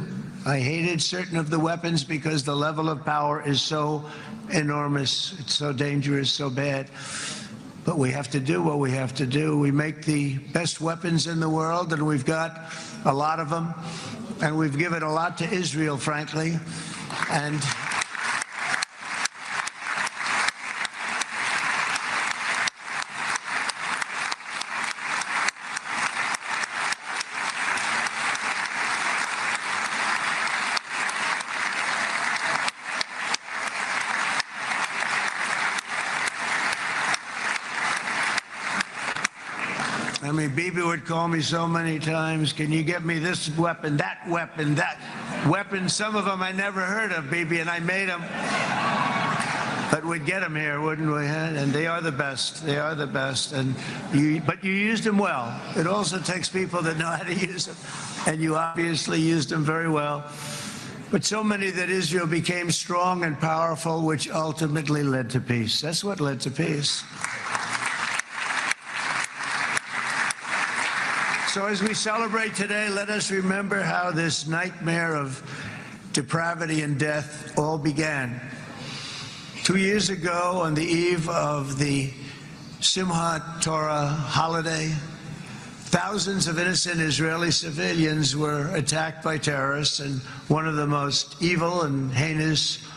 I hated certain of the weapons because the level of power is so enormous. It's so dangerous, so bad. But we have to do what we have to do. We make the best weapons in the world, and we've got a lot of them. And we've given a lot to Israel, frankly. And I mean, Bibi would call me so many times, can you get me this weapon, that weapon, that weapon? Some of them I never heard of, Bibi, and I made them. But we'd get them here, wouldn't we? And they are the best. They are the best. But you used them well. It also takes people that know how to use them. And you obviously used them very well. But so many that Israel became strong and powerful, which ultimately led to peace. That's what led to peace. So as we celebrate today, let us remember how this nightmare of depravity and death all began. 2 years ago, on the eve of the Simchat Torah holiday, thousands of innocent Israeli civilians were attacked by terrorists, and one of the most evil and heinous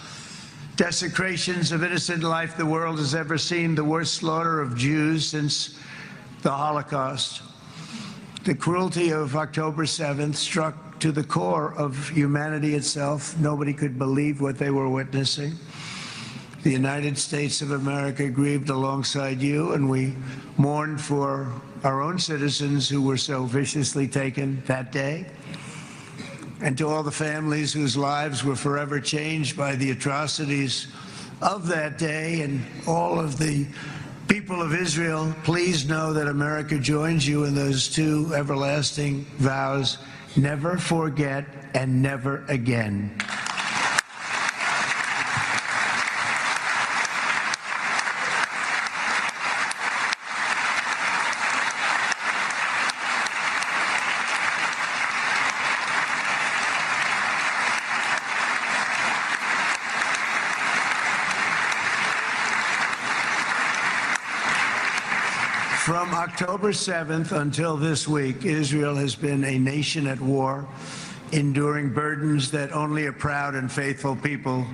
desecrations of innocent life the world has ever seen, the worst slaughter of Jews since the Holocaust. The cruelty of October 7th struck to the core of humanity itself. Nobody could believe what they were witnessing. The United States of America grieved alongside you, and we mourned for our own citizens who were so viciously taken that day. And to all the families whose lives were forever changed by the atrocities of that day, and all of the people of Israel, please know that America joins you in those two everlasting vows: never forget and never again. From October 7th until this week, Israel has been a nation at war, enduring burdens that only a proud and faithful people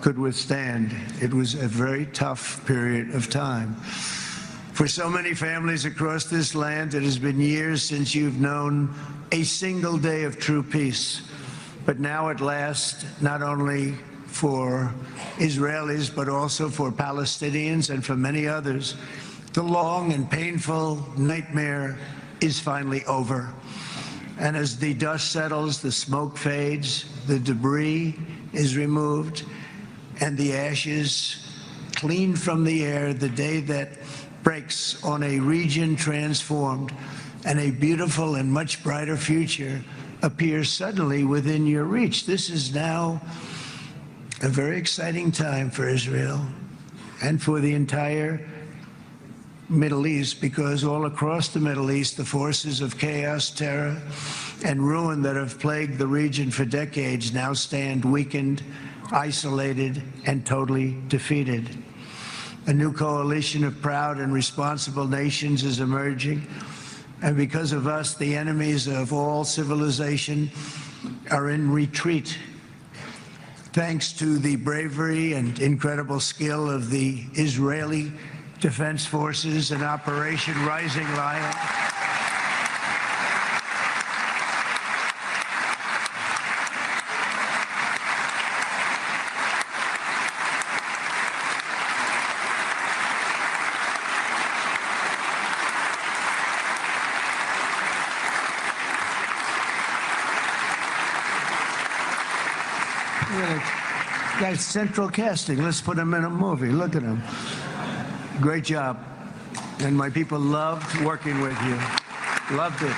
could withstand. It was a very tough period of time. For so many families across this land, it has been years since you've known a single day of true peace. But now at last, not only for Israelis, but also for Palestinians and for many others, the long and painful nightmare is finally over. And as the dust settles, the smoke fades, the debris is removed, and the ashes cleaned from the air, the day that breaks on a region transformed and a beautiful and much brighter future appears suddenly within your reach. This is now a very exciting time for Israel and for the entire Middle East, because all across the Middle East, the forces of chaos, terror, and ruin that have plagued the region for decades now stand weakened, isolated, and totally defeated. A new coalition of proud and responsible nations is emerging, and because of us, the enemies of all civilization are in retreat. Thanks to the bravery and incredible skill of the Israeli Defense Forces and Operation Rising Lion, guy's central casting. Let's put him in a movie. Look at him. Great job. And my people loved working with you. Loved it.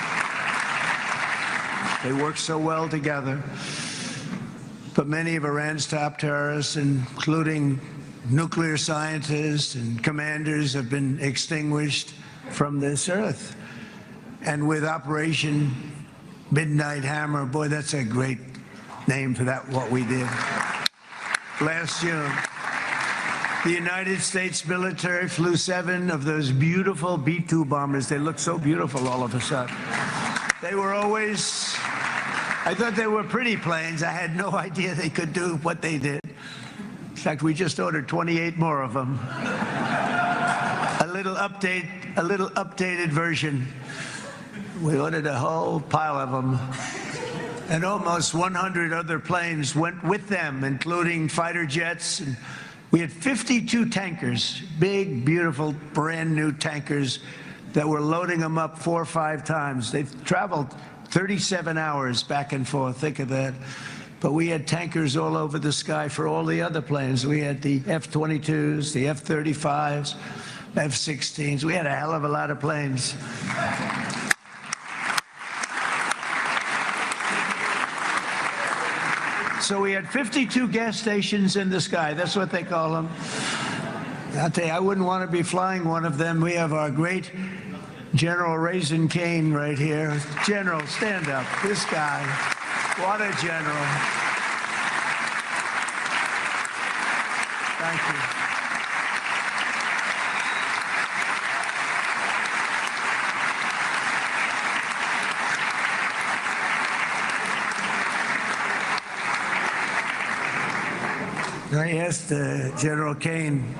They worked so well together. But many of Iran's top terrorists, including nuclear scientists and commanders, have been extinguished from this earth. And with Operation Midnight Hammer, boy, that's a great name for that, what we did. Last June, the United States military flew 7 of those beautiful B-2 bombers. They looked so beautiful all of a sudden. They were always, I thought they were pretty planes. I had no idea they could do what they did. In fact, we just ordered 28 more of them. A little updated version. We ordered a whole pile of them. And almost 100 other planes went with them, including fighter jets. And we had 52 tankers, big, beautiful, brand new tankers that were loading them up 4 or 5 times. They've traveled 37 hours back and forth, think of that. But we had tankers all over the sky for all the other planes. We had the F-22s, the F-35s, F-16s. We had a hell of a lot of planes. So we had 52 gas stations in the sky. That's what they call them. I'll tell you, I wouldn't want to be flying one of them. We have our great General Raisin Cain right here. General, stand up. This guy, what a general. Thank you. I asked General Cain,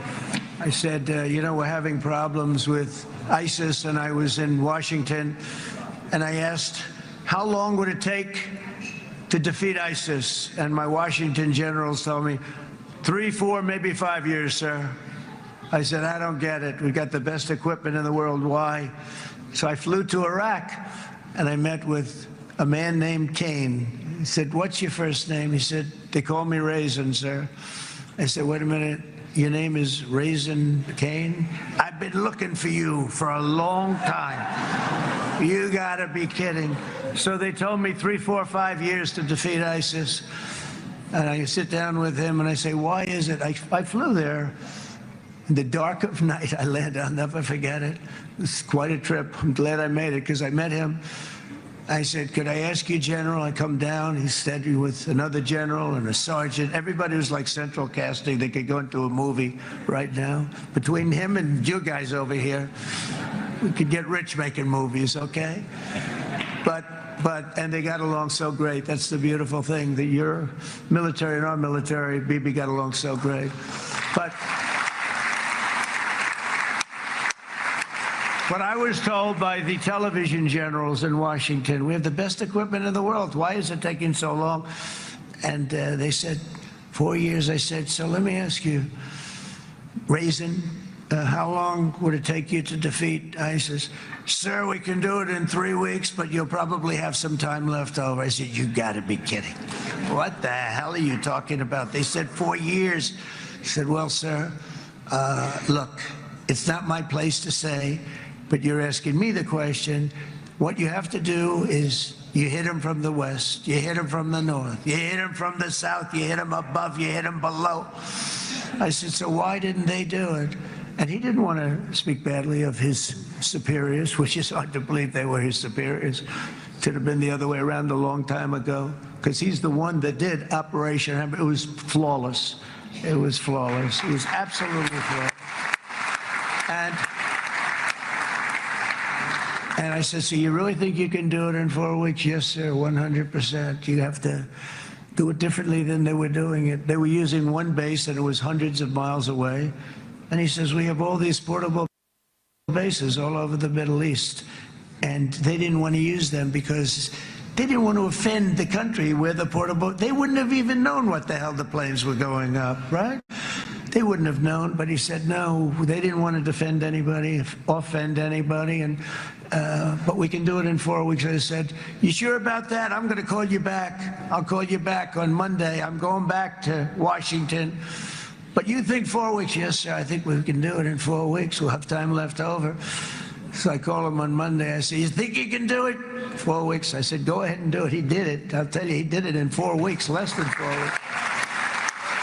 I said, you know, we're having problems with ISIS, and I was in Washington, and I asked, how long would it take to defeat ISIS? And my Washington generals told me, 3, 4, maybe 5 years, sir. I said, I don't get it. We got the best equipment in the world. Why? So I flew to Iraq, and I met with a man named Cain. He said, what's your first name? He said, they call me Raisin, sir. I said, wait a minute, your name is Raisin Cain? I've been looking for you for a long time. You gotta be kidding. So they told me 3, 4, 5 years to defeat ISIS. And I sit down with him and I say, why is it? I flew there in the dark of night. I landed, I'll never forget it. It's quite a trip. I'm glad I made it because I met him. I said, could I ask you, General? I come down. He said, with another general and a sergeant. Everybody was like central casting. They could go into a movie right now. Between him and you guys over here, we could get rich making movies, okay? And they got along so great. That's the beautiful thing, that your military and our military, Bibi, got along so great. But But I was told by the television generals in Washington, we have the best equipment in the world. Why is it taking so long? And they said, 4 years. I said, so let me ask you, Raisin, how long would it take you to defeat ISIS? Sir, we can do it in 3 weeks, but you'll probably have some time left over. I said, you gotta be kidding. What the hell are you talking about? They said 4 years. I said, well, sir, look, it's not my place to say, but you're asking me the question. What you have to do is you hit them from the west, you hit them from the north, you hit them from the south, you hit them above, you hit them below. I said, so why didn't they do it? And he didn't want to speak badly of his superiors, which is hard to believe they were his superiors. It should have been the other way around a long time ago, because he's the one that did Operation. It was flawless. It was flawless. It was absolutely flawless. And I said, so you really think you can do it in 4 weeks? Yes, sir, 100%. You have to do it differently than they were doing it. They were using one base, and it was hundreds of miles away. And he says, we have all these portable bases all over the Middle East. And they didn't want to use them because they didn't want to offend the country where the portable, they wouldn't have even known what the hell the planes were going up, right? They wouldn't have known, but he said, no, they didn't want to defend anybody, offend anybody, and but we can do it in 4 weeks. I said, you sure about that? I'm going to call you back. I'll call you back on Monday. I'm going back to Washington. But you think 4 weeks? Yes, sir, I think we can do it in 4 weeks. We'll have time left over. So I call him on Monday. I say, you think you can do it? 4 weeks. I said, go ahead and do it. He did it. I'll tell you, he did it in 4 weeks, less than 4 weeks.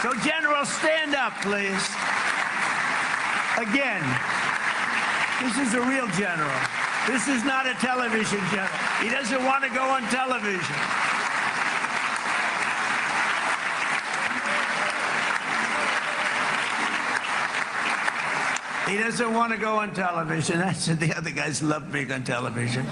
So, General, stand up, please. Again, this is a real general. This is not a television general. He doesn't want to go on television. He doesn't want to go on television. I said the other guys love being on television.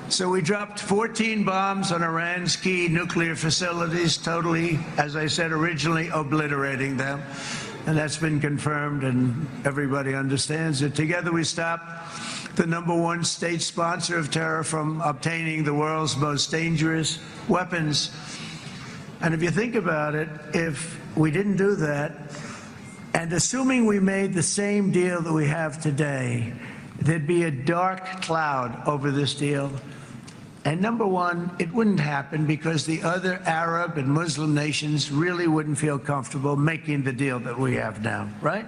So we dropped 14 bombs on Iran's key nuclear facilities, totally, as I said originally, obliterating them. And that's been confirmed, and everybody understands it. Together we stopped the #1 state sponsor of terror from obtaining the world's most dangerous weapons. And if you think about it, if we didn't do that, and assuming we made the same deal that we have today, there'd be a dark cloud over this deal. And #1, it wouldn't happen because the other Arab and Muslim nations really wouldn't feel comfortable making the deal that we have now, right?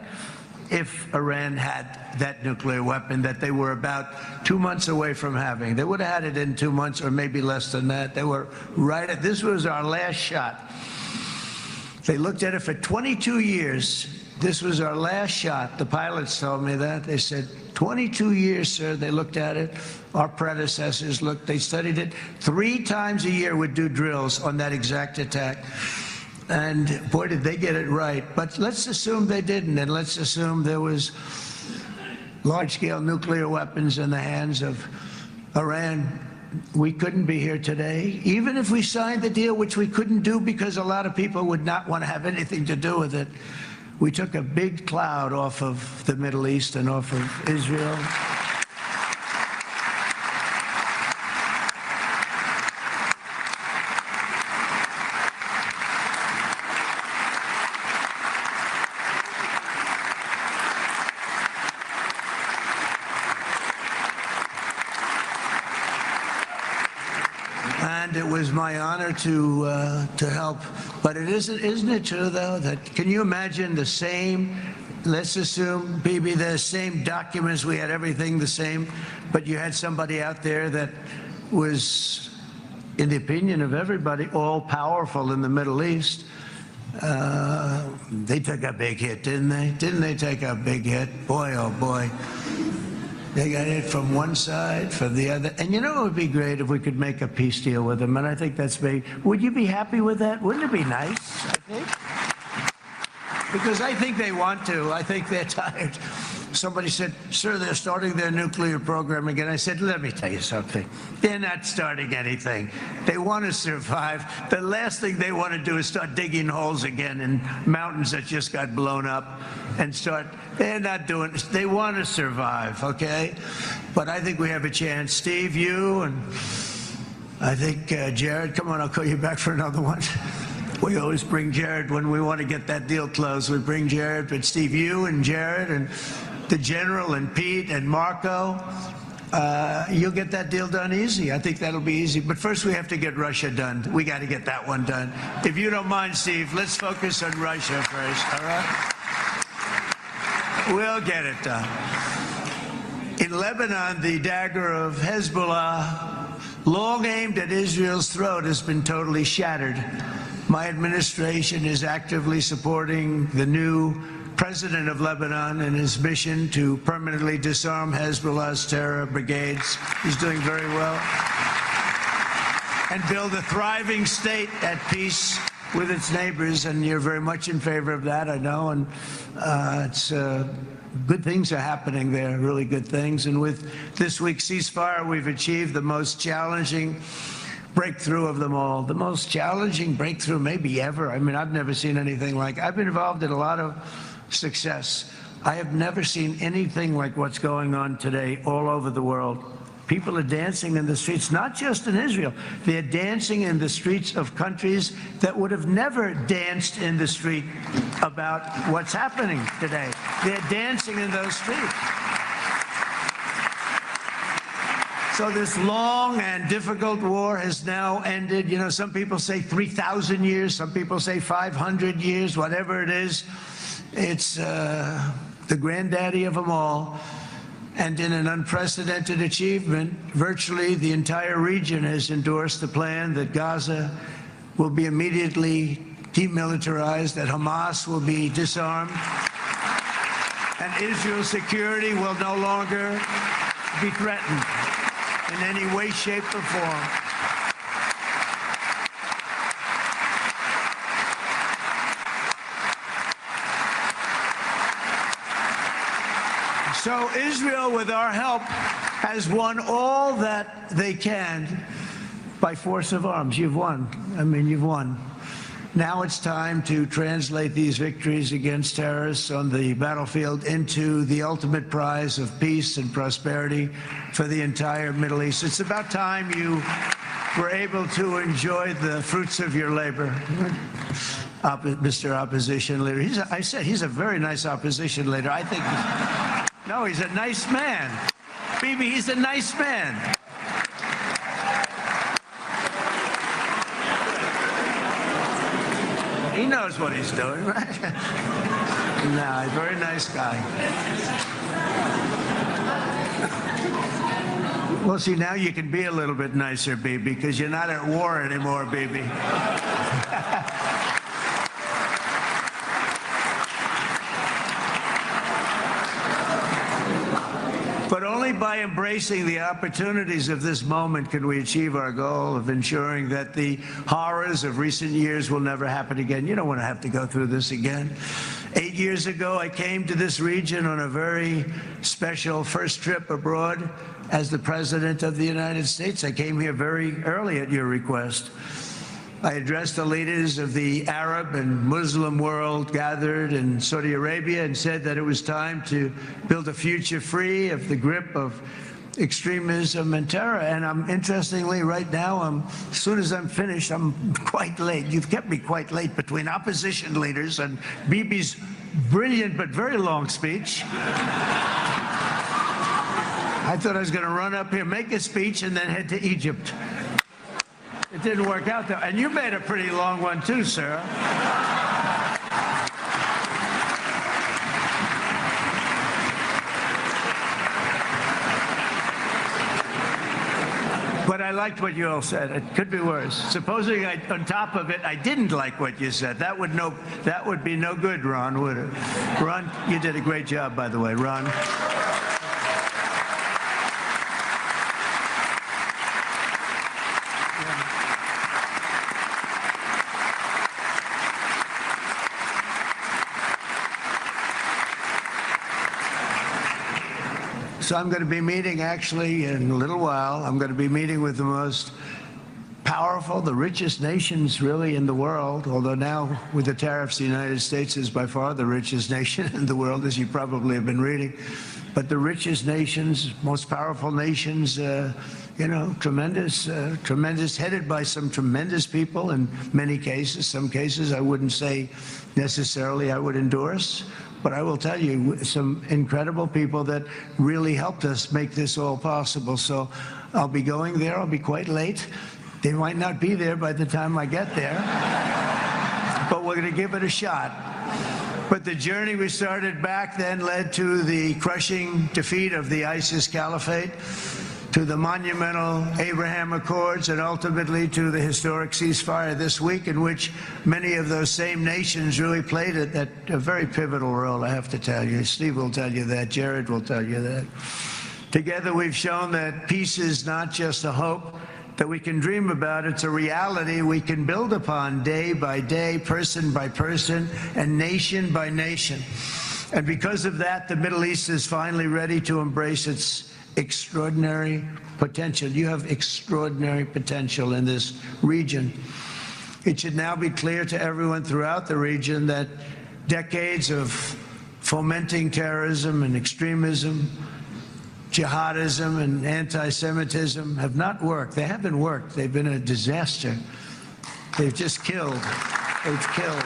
If Iran had that nuclear weapon that they were about 2 months away from having. They would have had it in 2 months or maybe less than that. They were right at, this was our last shot. They looked at it for 22 years. This was our last shot. The pilots told me that. They said, 22 years, sir. They looked at it. Our predecessors looked, they studied it. 3 times a year would do drills on that exact attack. And boy, did they get it right. But let's assume they didn't, and let's assume there was large-scale nuclear weapons in the hands of Iran. We couldn't be here today. Even if we signed the deal, which we couldn't do because a lot of people would not want to have anything to do with it. We took a big cloud off of the Middle East and off of Israel. And it was my honor to help. But it isn't it true, though, that can you imagine the same, let's assume, Bibi, the same documents, we had everything the same, but you had somebody out there that was, in the opinion of everybody, all-powerful in the Middle East. They took a big hit, didn't they? Didn't they take a big hit? Boy, oh boy. They got hit from one side, from the other. And you know, it would be great if we could make a peace deal with them. And I think that's big. Would you be happy with that? Wouldn't it be nice, I think? Because I think they want to. I think they're tired. Somebody said, sir, they're starting their nuclear program again. I said, let me tell you something. They're not starting anything. They want to survive. The last thing they want to do is start digging holes again in mountains that just got blown up and start They're not doing it. They want to survive, okay? But I think we have a chance. Steve, you, and I think Jared, come on, I'll call you back for another one. We always bring Jared when we want to get that deal closed. We bring Jared, but Steve, you and Jared and the General and Pete and Marco, you'll get that deal done easy. I think that'll be easy. But first we have to get Russia done. We got to get that one done. If you don't mind, Steve, let's focus on Russia first, all right? We'll get it done. In Lebanon, the dagger of Hezbollah, long aimed at Israel's throat, has been totally shattered. My administration is actively supporting the new president of Lebanon in his mission to permanently disarm Hezbollah's terror brigades. He's doing very well. And build a thriving state at peace with its neighbors, and you're very much in favor of that, I know, and it's good things are happening there, really good things. And with this week's ceasefire, we've achieved the most challenging breakthrough of them all, the most challenging breakthrough maybe ever. I mean, I've never seen anything like. I've been involved in a lot of success. I have never seen anything like what's going on today all over the world. People are dancing in the streets, not just in Israel. They're dancing in the streets of countries that would have never danced in the street about what's happening today. They're dancing in those streets. So this long and difficult war has now ended. You know, some people say 3,000 years, some people say 500 years, whatever it is. It's the granddaddy of them all. And in an unprecedented achievement, virtually the entire region has endorsed the plan that Gaza will be immediately demilitarized, that Hamas will be disarmed, and Israel's security will no longer be threatened in any way, shape, or form. So Israel, with our help, has won all that they can by force of arms. You've won. I mean, you've won. Now it's time to translate these victories against terrorists on the battlefield into the ultimate prize of peace and prosperity for the entire Middle East. It's about time you were able to enjoy the fruits of your labor. Mr. Opposition Leader. I said he's a very nice opposition leader. I think no, he's a nice man. Bibi, he's a nice man. He knows what he's doing, right? No, he's a very nice guy. Well, see, now you can be a little bit nicer, Bibi, because you're not at war anymore, Bibi. But only by embracing the opportunities of this moment can we achieve our goal of ensuring that the horrors of recent years will never happen again. You don't want to have to go through this again. 8 years ago, I came to this region on a very special first trip abroad as the President of the United States. I came here very early at your request. I addressed the leaders of the Arab and Muslim world gathered in Saudi Arabia and said that it was time to build a future free of the grip of extremism and terror. And interestingly, right now, as soon as I'm finished, I'm quite late. You've kept me quite late between opposition leaders and Bibi's brilliant but very long speech. I thought I was going to run up here, make a speech, and then head to Egypt. It didn't work out, though. And you made a pretty long one, too, sir. But I liked what you all said. It could be worse. Supposing on top of it, I didn't like what you said. That would be no good, Ron, would it? Ron, you did a great job, by the way, Ron. So I'm going to be meeting, actually, in a little while, I'm going to be meeting with the most powerful, the richest nations really in the world, although now with the tariffs, the United States is by far the richest nation in the world, as you probably have been reading. But the richest nations, most powerful nations, you know, tremendous, headed by some tremendous people in many cases. Some cases I wouldn't say necessarily I would endorse, but I will tell you some incredible people that really helped us make this all possible. So I'll be going there. I'll be quite late. They might not be there by the time I get there, but we're going to give it a shot. But the journey we started back then led to the crushing defeat of the ISIS caliphate, to the monumental Abraham Accords, and ultimately to the historic ceasefire this week, in which many of those same nations really played a very pivotal role, I have to tell you. Steve will tell you that. Jared will tell you that. Together we've shown that peace is not just a hope that we can dream about. It's a reality we can build upon day by day, person by person, and nation by nation. And because of that, the Middle East is finally ready to embrace its extraordinary potential. You have extraordinary potential in this region. It should now be clear to everyone throughout the region that decades of fomenting terrorism and extremism, jihadism and anti-Semitism have not worked. They haven't worked. They've been a disaster. They've just killed. They've killed.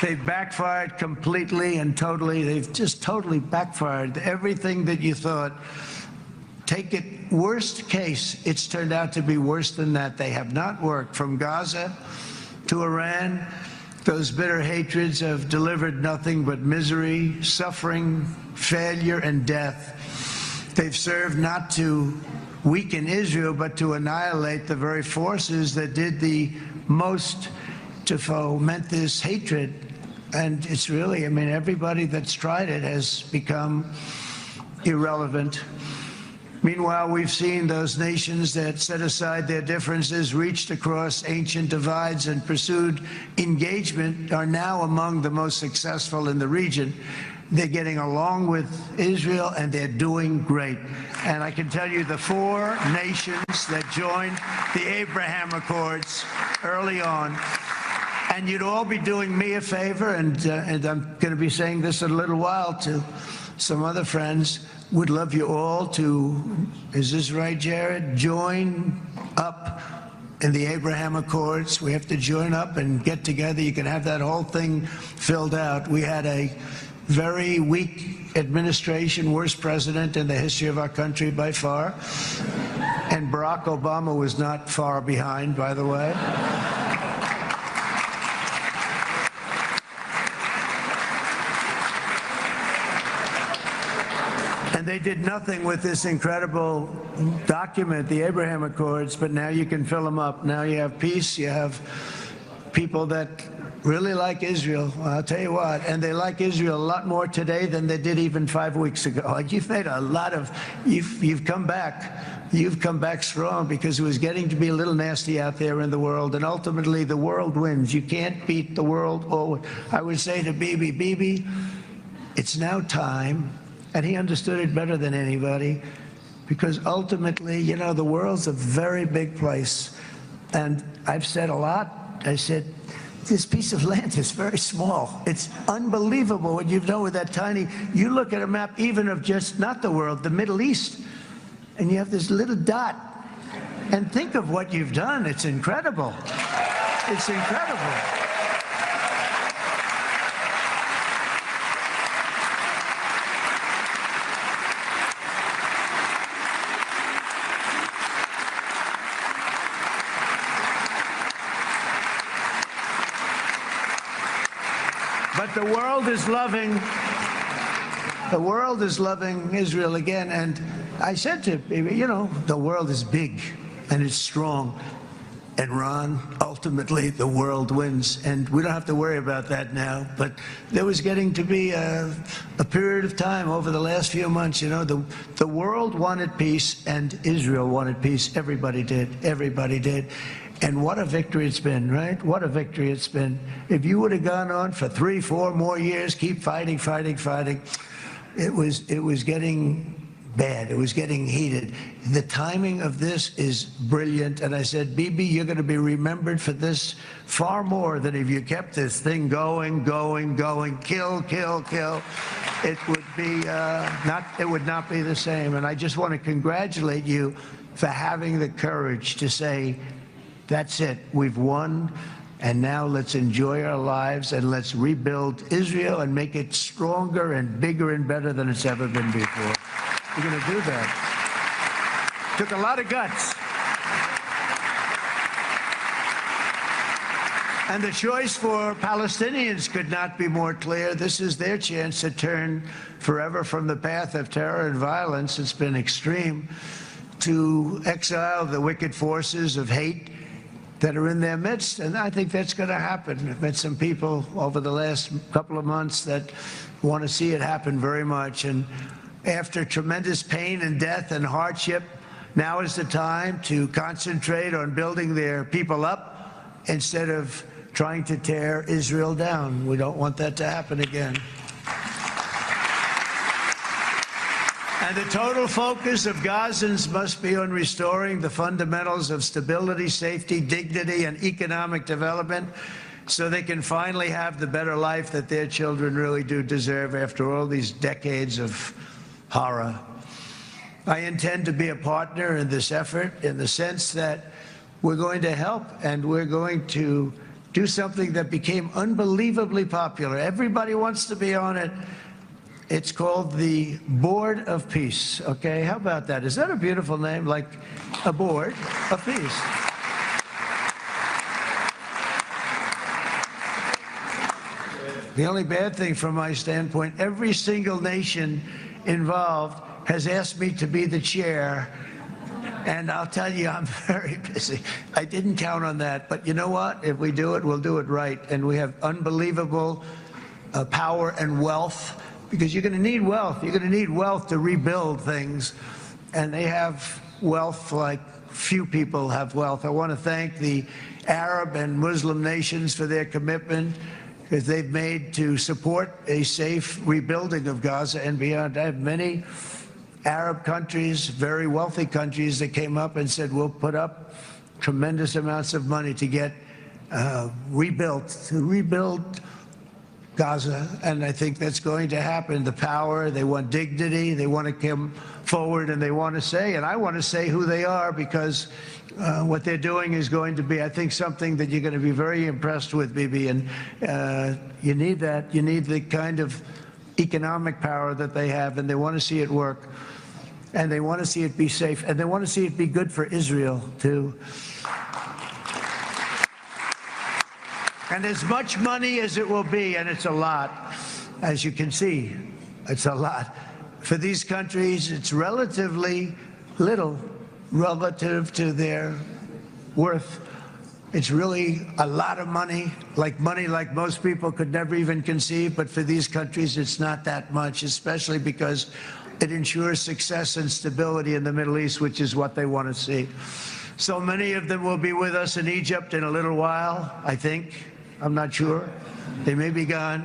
They've backfired completely and totally. They've just totally backfired. Everything that you thought, take it worst case, it's turned out to be worse than that. They have not worked. From Gaza to Iran, those bitter hatreds have delivered nothing but misery, suffering, failure, and death. They've served not to weaken Israel, but to annihilate the very forces that did the most to foment this hatred. And it's really, I mean, everybody that's tried it has become irrelevant. Meanwhile, we've seen those nations that set aside their differences, reached across ancient divides, and pursued engagement are now among the most successful in the region. They're getting along with Israel, and they're doing great. And I can tell you the 4 nations that joined the Abraham Accords early on, and you'd all be doing me a favor, and I'm going to be saying this in a little while to some other friends, would love you all to, is this right, Jared? Join up in the Abraham Accords. We have to join up and get together. You can have that whole thing filled out. We had a very weak administration, worst president in the history of our country by far. And Barack Obama was not far behind, by the way. And they did nothing with this incredible document, the Abraham Accords, but now you can fill them up. Now you have peace, you have people that really like Israel. Well, I'll tell you what, and they like Israel a lot more today than they did even 5 weeks ago. Like, you've made a lot of, you've come back strong, because it was getting to be a little nasty out there in the world, and ultimately the world wins. You can't beat the world. Oh, I would say to Bibi, it's now time. And he understood it better than anybody, because ultimately, you know, the world's a very big place. And I've said a lot. I said, this piece of land is very small. It's unbelievable what you've done with that tiny, you look at a map even of just, not the world, the Middle East, and you have this little dot. And think of what you've done. It's incredible. It's incredible. But the world is loving Israel again. And I said to Bibi, you know, the world is big and it's strong. And Ron, ultimately the world wins. And we don't have to worry about that now. But there was getting to be a period of time over the last few months, you know, the world wanted peace and Israel wanted peace. Everybody did. Everybody did. And what a victory it's been, right? What a victory it's been. If you would have gone on for 3-4 more years, keep fighting, it was getting bad. It was getting heated. The timing of this is brilliant. And I said, Bibi, you're going to be remembered for this far more than if you kept this thing going, kill. It would be it would not be the same. And I just want to congratulate you for having the courage to say, that's it, we've won. And now let's enjoy our lives and let's rebuild Israel and make it stronger and bigger and better than it's ever been before. We're going to do that. Took a lot of guts. And the choice for Palestinians could not be more clear. This is their chance to turn forever from the path of terror and violence. It's been extreme, to exile the wicked forces of hate that are in their midst, and I think that's going to happen. I've met some people over the last couple of months that want to see it happen very much, and after tremendous pain and death and hardship, now is the time to concentrate on building their people up instead of trying to tear Israel down. We don't want that to happen again. And the total focus of Gazans must be on restoring the fundamentals of stability, safety, dignity, and economic development so they can finally have the better life that their children really do deserve after all these decades of horror. I intend to be a partner in this effort in the sense that we're going to help and we're going to do something that became unbelievably popular. Everybody wants to be on it. It's called the Board of Peace, okay? How about that? Is that a beautiful name, like a board of peace? The only bad thing from my standpoint, every single nation involved has asked me to be the chair, and I'll tell you, I'm very busy. I didn't count on that, but you know what? If we do it, we'll do it right, and we have unbelievable power and wealth, because you're going to need wealth. You're going to need wealth to rebuild things, and they have wealth like few people have wealth. I want to thank the Arab and Muslim nations for their commitment that they've made to support a safe rebuilding of Gaza and beyond. I have many Arab countries, very wealthy countries, that came up and said, we'll put up tremendous amounts of money to get rebuild Gaza, and I think that's going to happen. The power, they want dignity, they want to come forward, and they want to say, and I want to say who they are, because what they're doing is going to be, I think, something that you're going to be very impressed with, Bibi, and you need that. You need the kind of economic power that they have, and they want to see it work, and they want to see it be safe, and they want to see it be good for Israel, too. And as much money as it will be, and it's a lot, as you can see, it's a lot. For these countries, it's relatively little relative to their worth. It's really a lot of money like most people could never even conceive, but for these countries, it's not that much, especially because it ensures success and stability in the Middle East, which is what they want to see. So many of them will be with us in Egypt in a little while, I think. I'm not sure. They may be gone.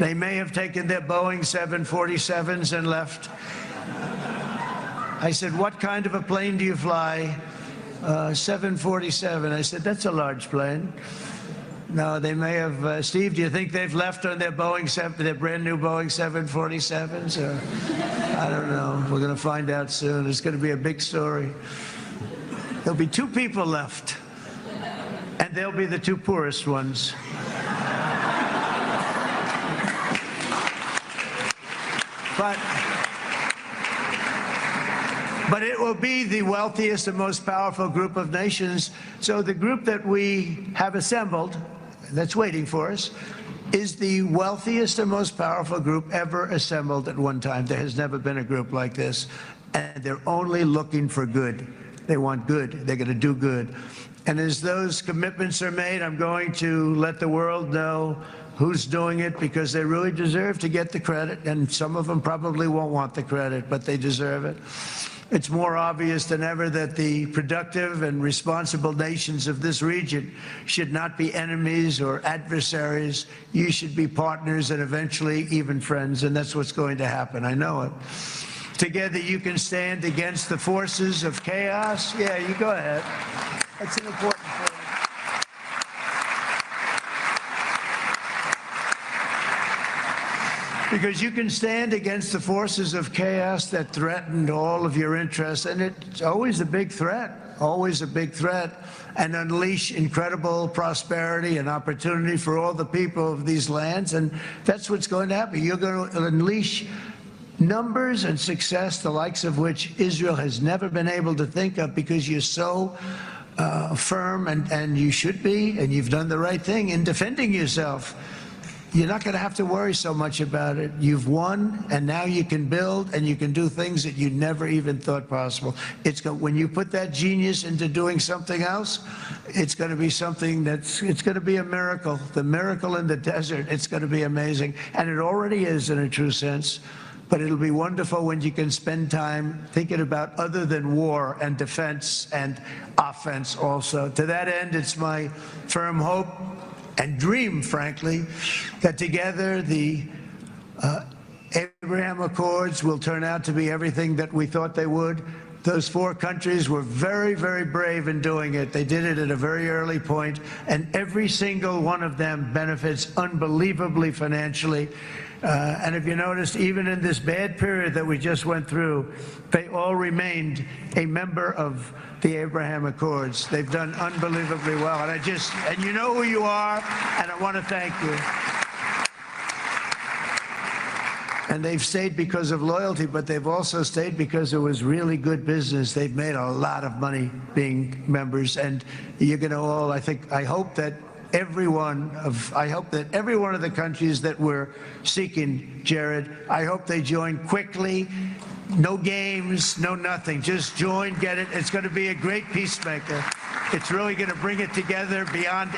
They may have taken their Boeing 747s and left. I said, what kind of a plane do you fly? 747. I said, that's a large plane. No, they may have. Steve, do you think they've left on their their brand new Boeing 747s? Or, I don't know. We're going to find out soon. It's going to be a big story. There'll be 2 people left. And they'll be the 2 poorest ones. But it will be the wealthiest and most powerful group of nations. So the group that we have assembled, that's waiting for us, is the wealthiest and most powerful group ever assembled at one time. There has never been a group like this. And they're only looking for good. They want good. They're going to do good. And as those commitments are made, I'm going to let the world know who's doing it, because they really deserve to get the credit. And some of them probably won't want the credit, but they deserve it. It's more obvious than ever that the productive and responsible nations of this region should not be enemies or adversaries. You should be partners and eventually even friends, and that's what's going to happen. I know it. Together you can stand against the forces of chaos. Yeah, you go ahead. That's an important point. Because you can stand against the forces of chaos that threatened all of your interests, and it's always a big threat, and unleash incredible prosperity and opportunity for all the people of these lands, and that's what's going to happen. You're going to unleash numbers and success, the likes of which Israel has never been able to think of, because you're so firm, and you should be, and you've done the right thing in defending yourself. You're not going to have to worry so much about it. You've won, and now you can build, and you can do things that you never even thought possible. When you put that genius into doing something else, it's going to be something it's going to be a miracle. The miracle in the desert, it's going to be amazing. And it already is in a true sense. But it'll be wonderful when you can spend time thinking about other than war and defense and offense also. To that end, it's my firm hope and dream, frankly, that together the Abraham Accords will turn out to be everything that we thought they would. Those 4 countries were very, very brave in doing it. They did it at a very early point, and every single one of them benefits unbelievably financially. And if you noticed, even in this bad period that we just went through, they all remained a member of the Abraham Accords. They've done unbelievably well. And you know who you are, and I want to thank you. And they've stayed because of loyalty, but they've also stayed because it was really good business. They've made a lot of money being members, and you're going to all, I hope that every one of the countries that we're seeking, Jared, I hope they join quickly. No games, no nothing. Just join, get it. It's going to be a great peacemaker. It's really going to bring it together beyond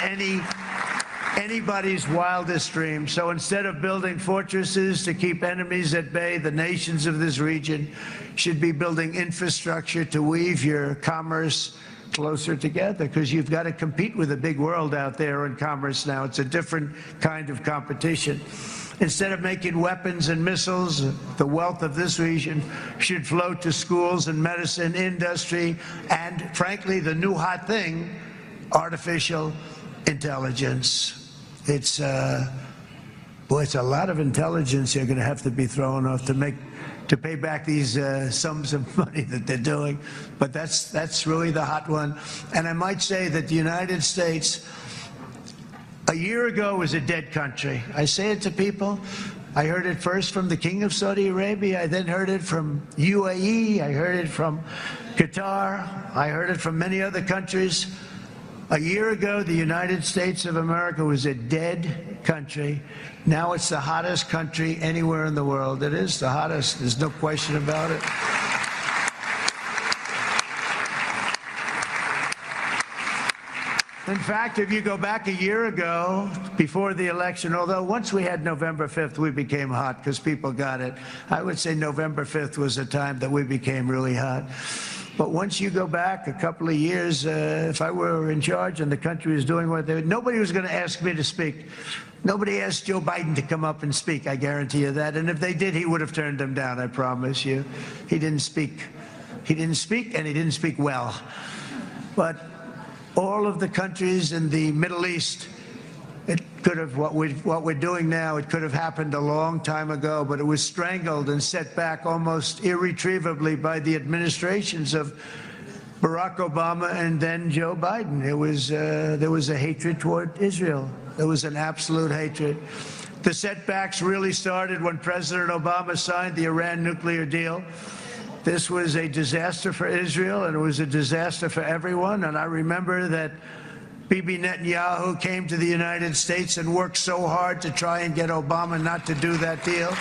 anybody's wildest dream. So instead of building fortresses to keep enemies at bay, the nations of this region should be building infrastructure to weave your commerce closer together, because you've got to compete with the big world out there in commerce now. It's a different kind of competition. Instead of making weapons and missiles, the wealth of this region should flow to schools and medicine, industry, and frankly, the new hot thing, artificial intelligence. It's a lot of intelligence you're going to have to be throwing off to pay back these sums of money that they're doing. But that's really the hot one. And I might say that the United States, a year ago, was a dead country. I say it to people. I heard it first from the King of Saudi Arabia. I then heard it from UAE. I heard it from Qatar. I heard it from many other countries. A year ago, the United States of America was a dead country. Now it's the hottest country anywhere in the world. It is the hottest. There's no question about it. In fact, if you go back a year ago, before the election, although once we had November 5th, we became hot because people got it. I would say November 5th was a time that we became really hot. But once you go back a couple of years, if I were in charge and the country was doing what they were, nobody was going to ask me to speak. Nobody asked Joe Biden to come up and speak, I guarantee you that. And if they did, he would have turned them down, I promise you. He didn't speak. He didn't speak, and he didn't speak well. But all of the countries in the Middle East, it could have, what we're doing now, it could have happened a long time ago, but it was strangled and set back almost irretrievably by the administrations of Barack Obama and then Joe Biden. There was a hatred toward Israel. There was an absolute hatred. The setbacks really started when President Obama signed the Iran nuclear deal. This was a disaster for Israel, and it was a disaster for everyone. And I remember that Bibi Netanyahu came to the United States and worked so hard to try and get Obama not to do that deal.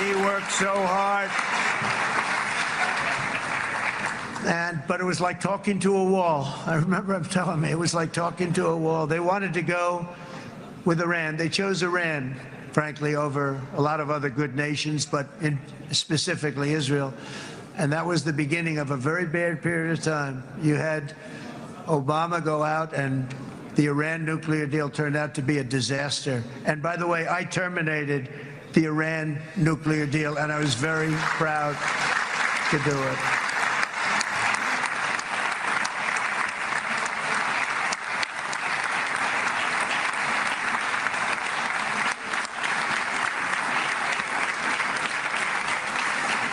He worked so hard. But it was like talking to a wall. I remember him telling me it was like talking to a wall. They wanted to go with Iran. They chose Iran, frankly, over a lot of other good nations, but specifically Israel. And that was the beginning of a very bad period of time. You had Obama go out and the Iran nuclear deal turned out to be a disaster. And by the way, I terminated the Iran nuclear deal, and I was very proud to do it.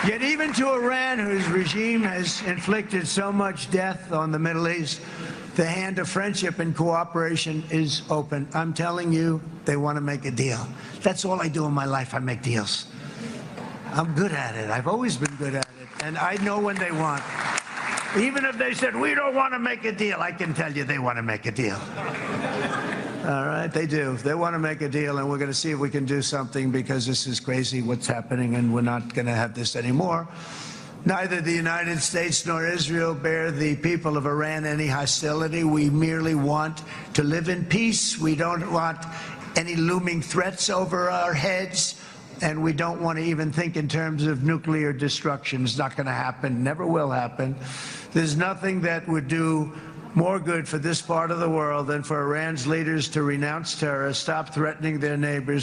Yet even to Iran, whose regime has inflicted so much death on the Middle East, the hand of friendship and cooperation is open. I'm telling you, they want to make a deal. That's all I do in my life, I make deals. I'm good at it. I've always been good at it. And I know when they want. Even if they said, we don't want to make a deal, I can tell you they want to make a deal. All right, they do. They want to make a deal, and we're going to see if we can do something, because this is crazy what's happening, and we're not going to have this anymore. Neither the United States nor Israel bear the people of Iran any hostility. We merely want to live in peace. We don't want any looming threats over our heads, and we don't want to even think in terms of nuclear destruction. It's not going to happen, never will happen. There's nothing that would do more good for this part of the world than for Iran's leaders to renounce terror, stop threatening their neighbors,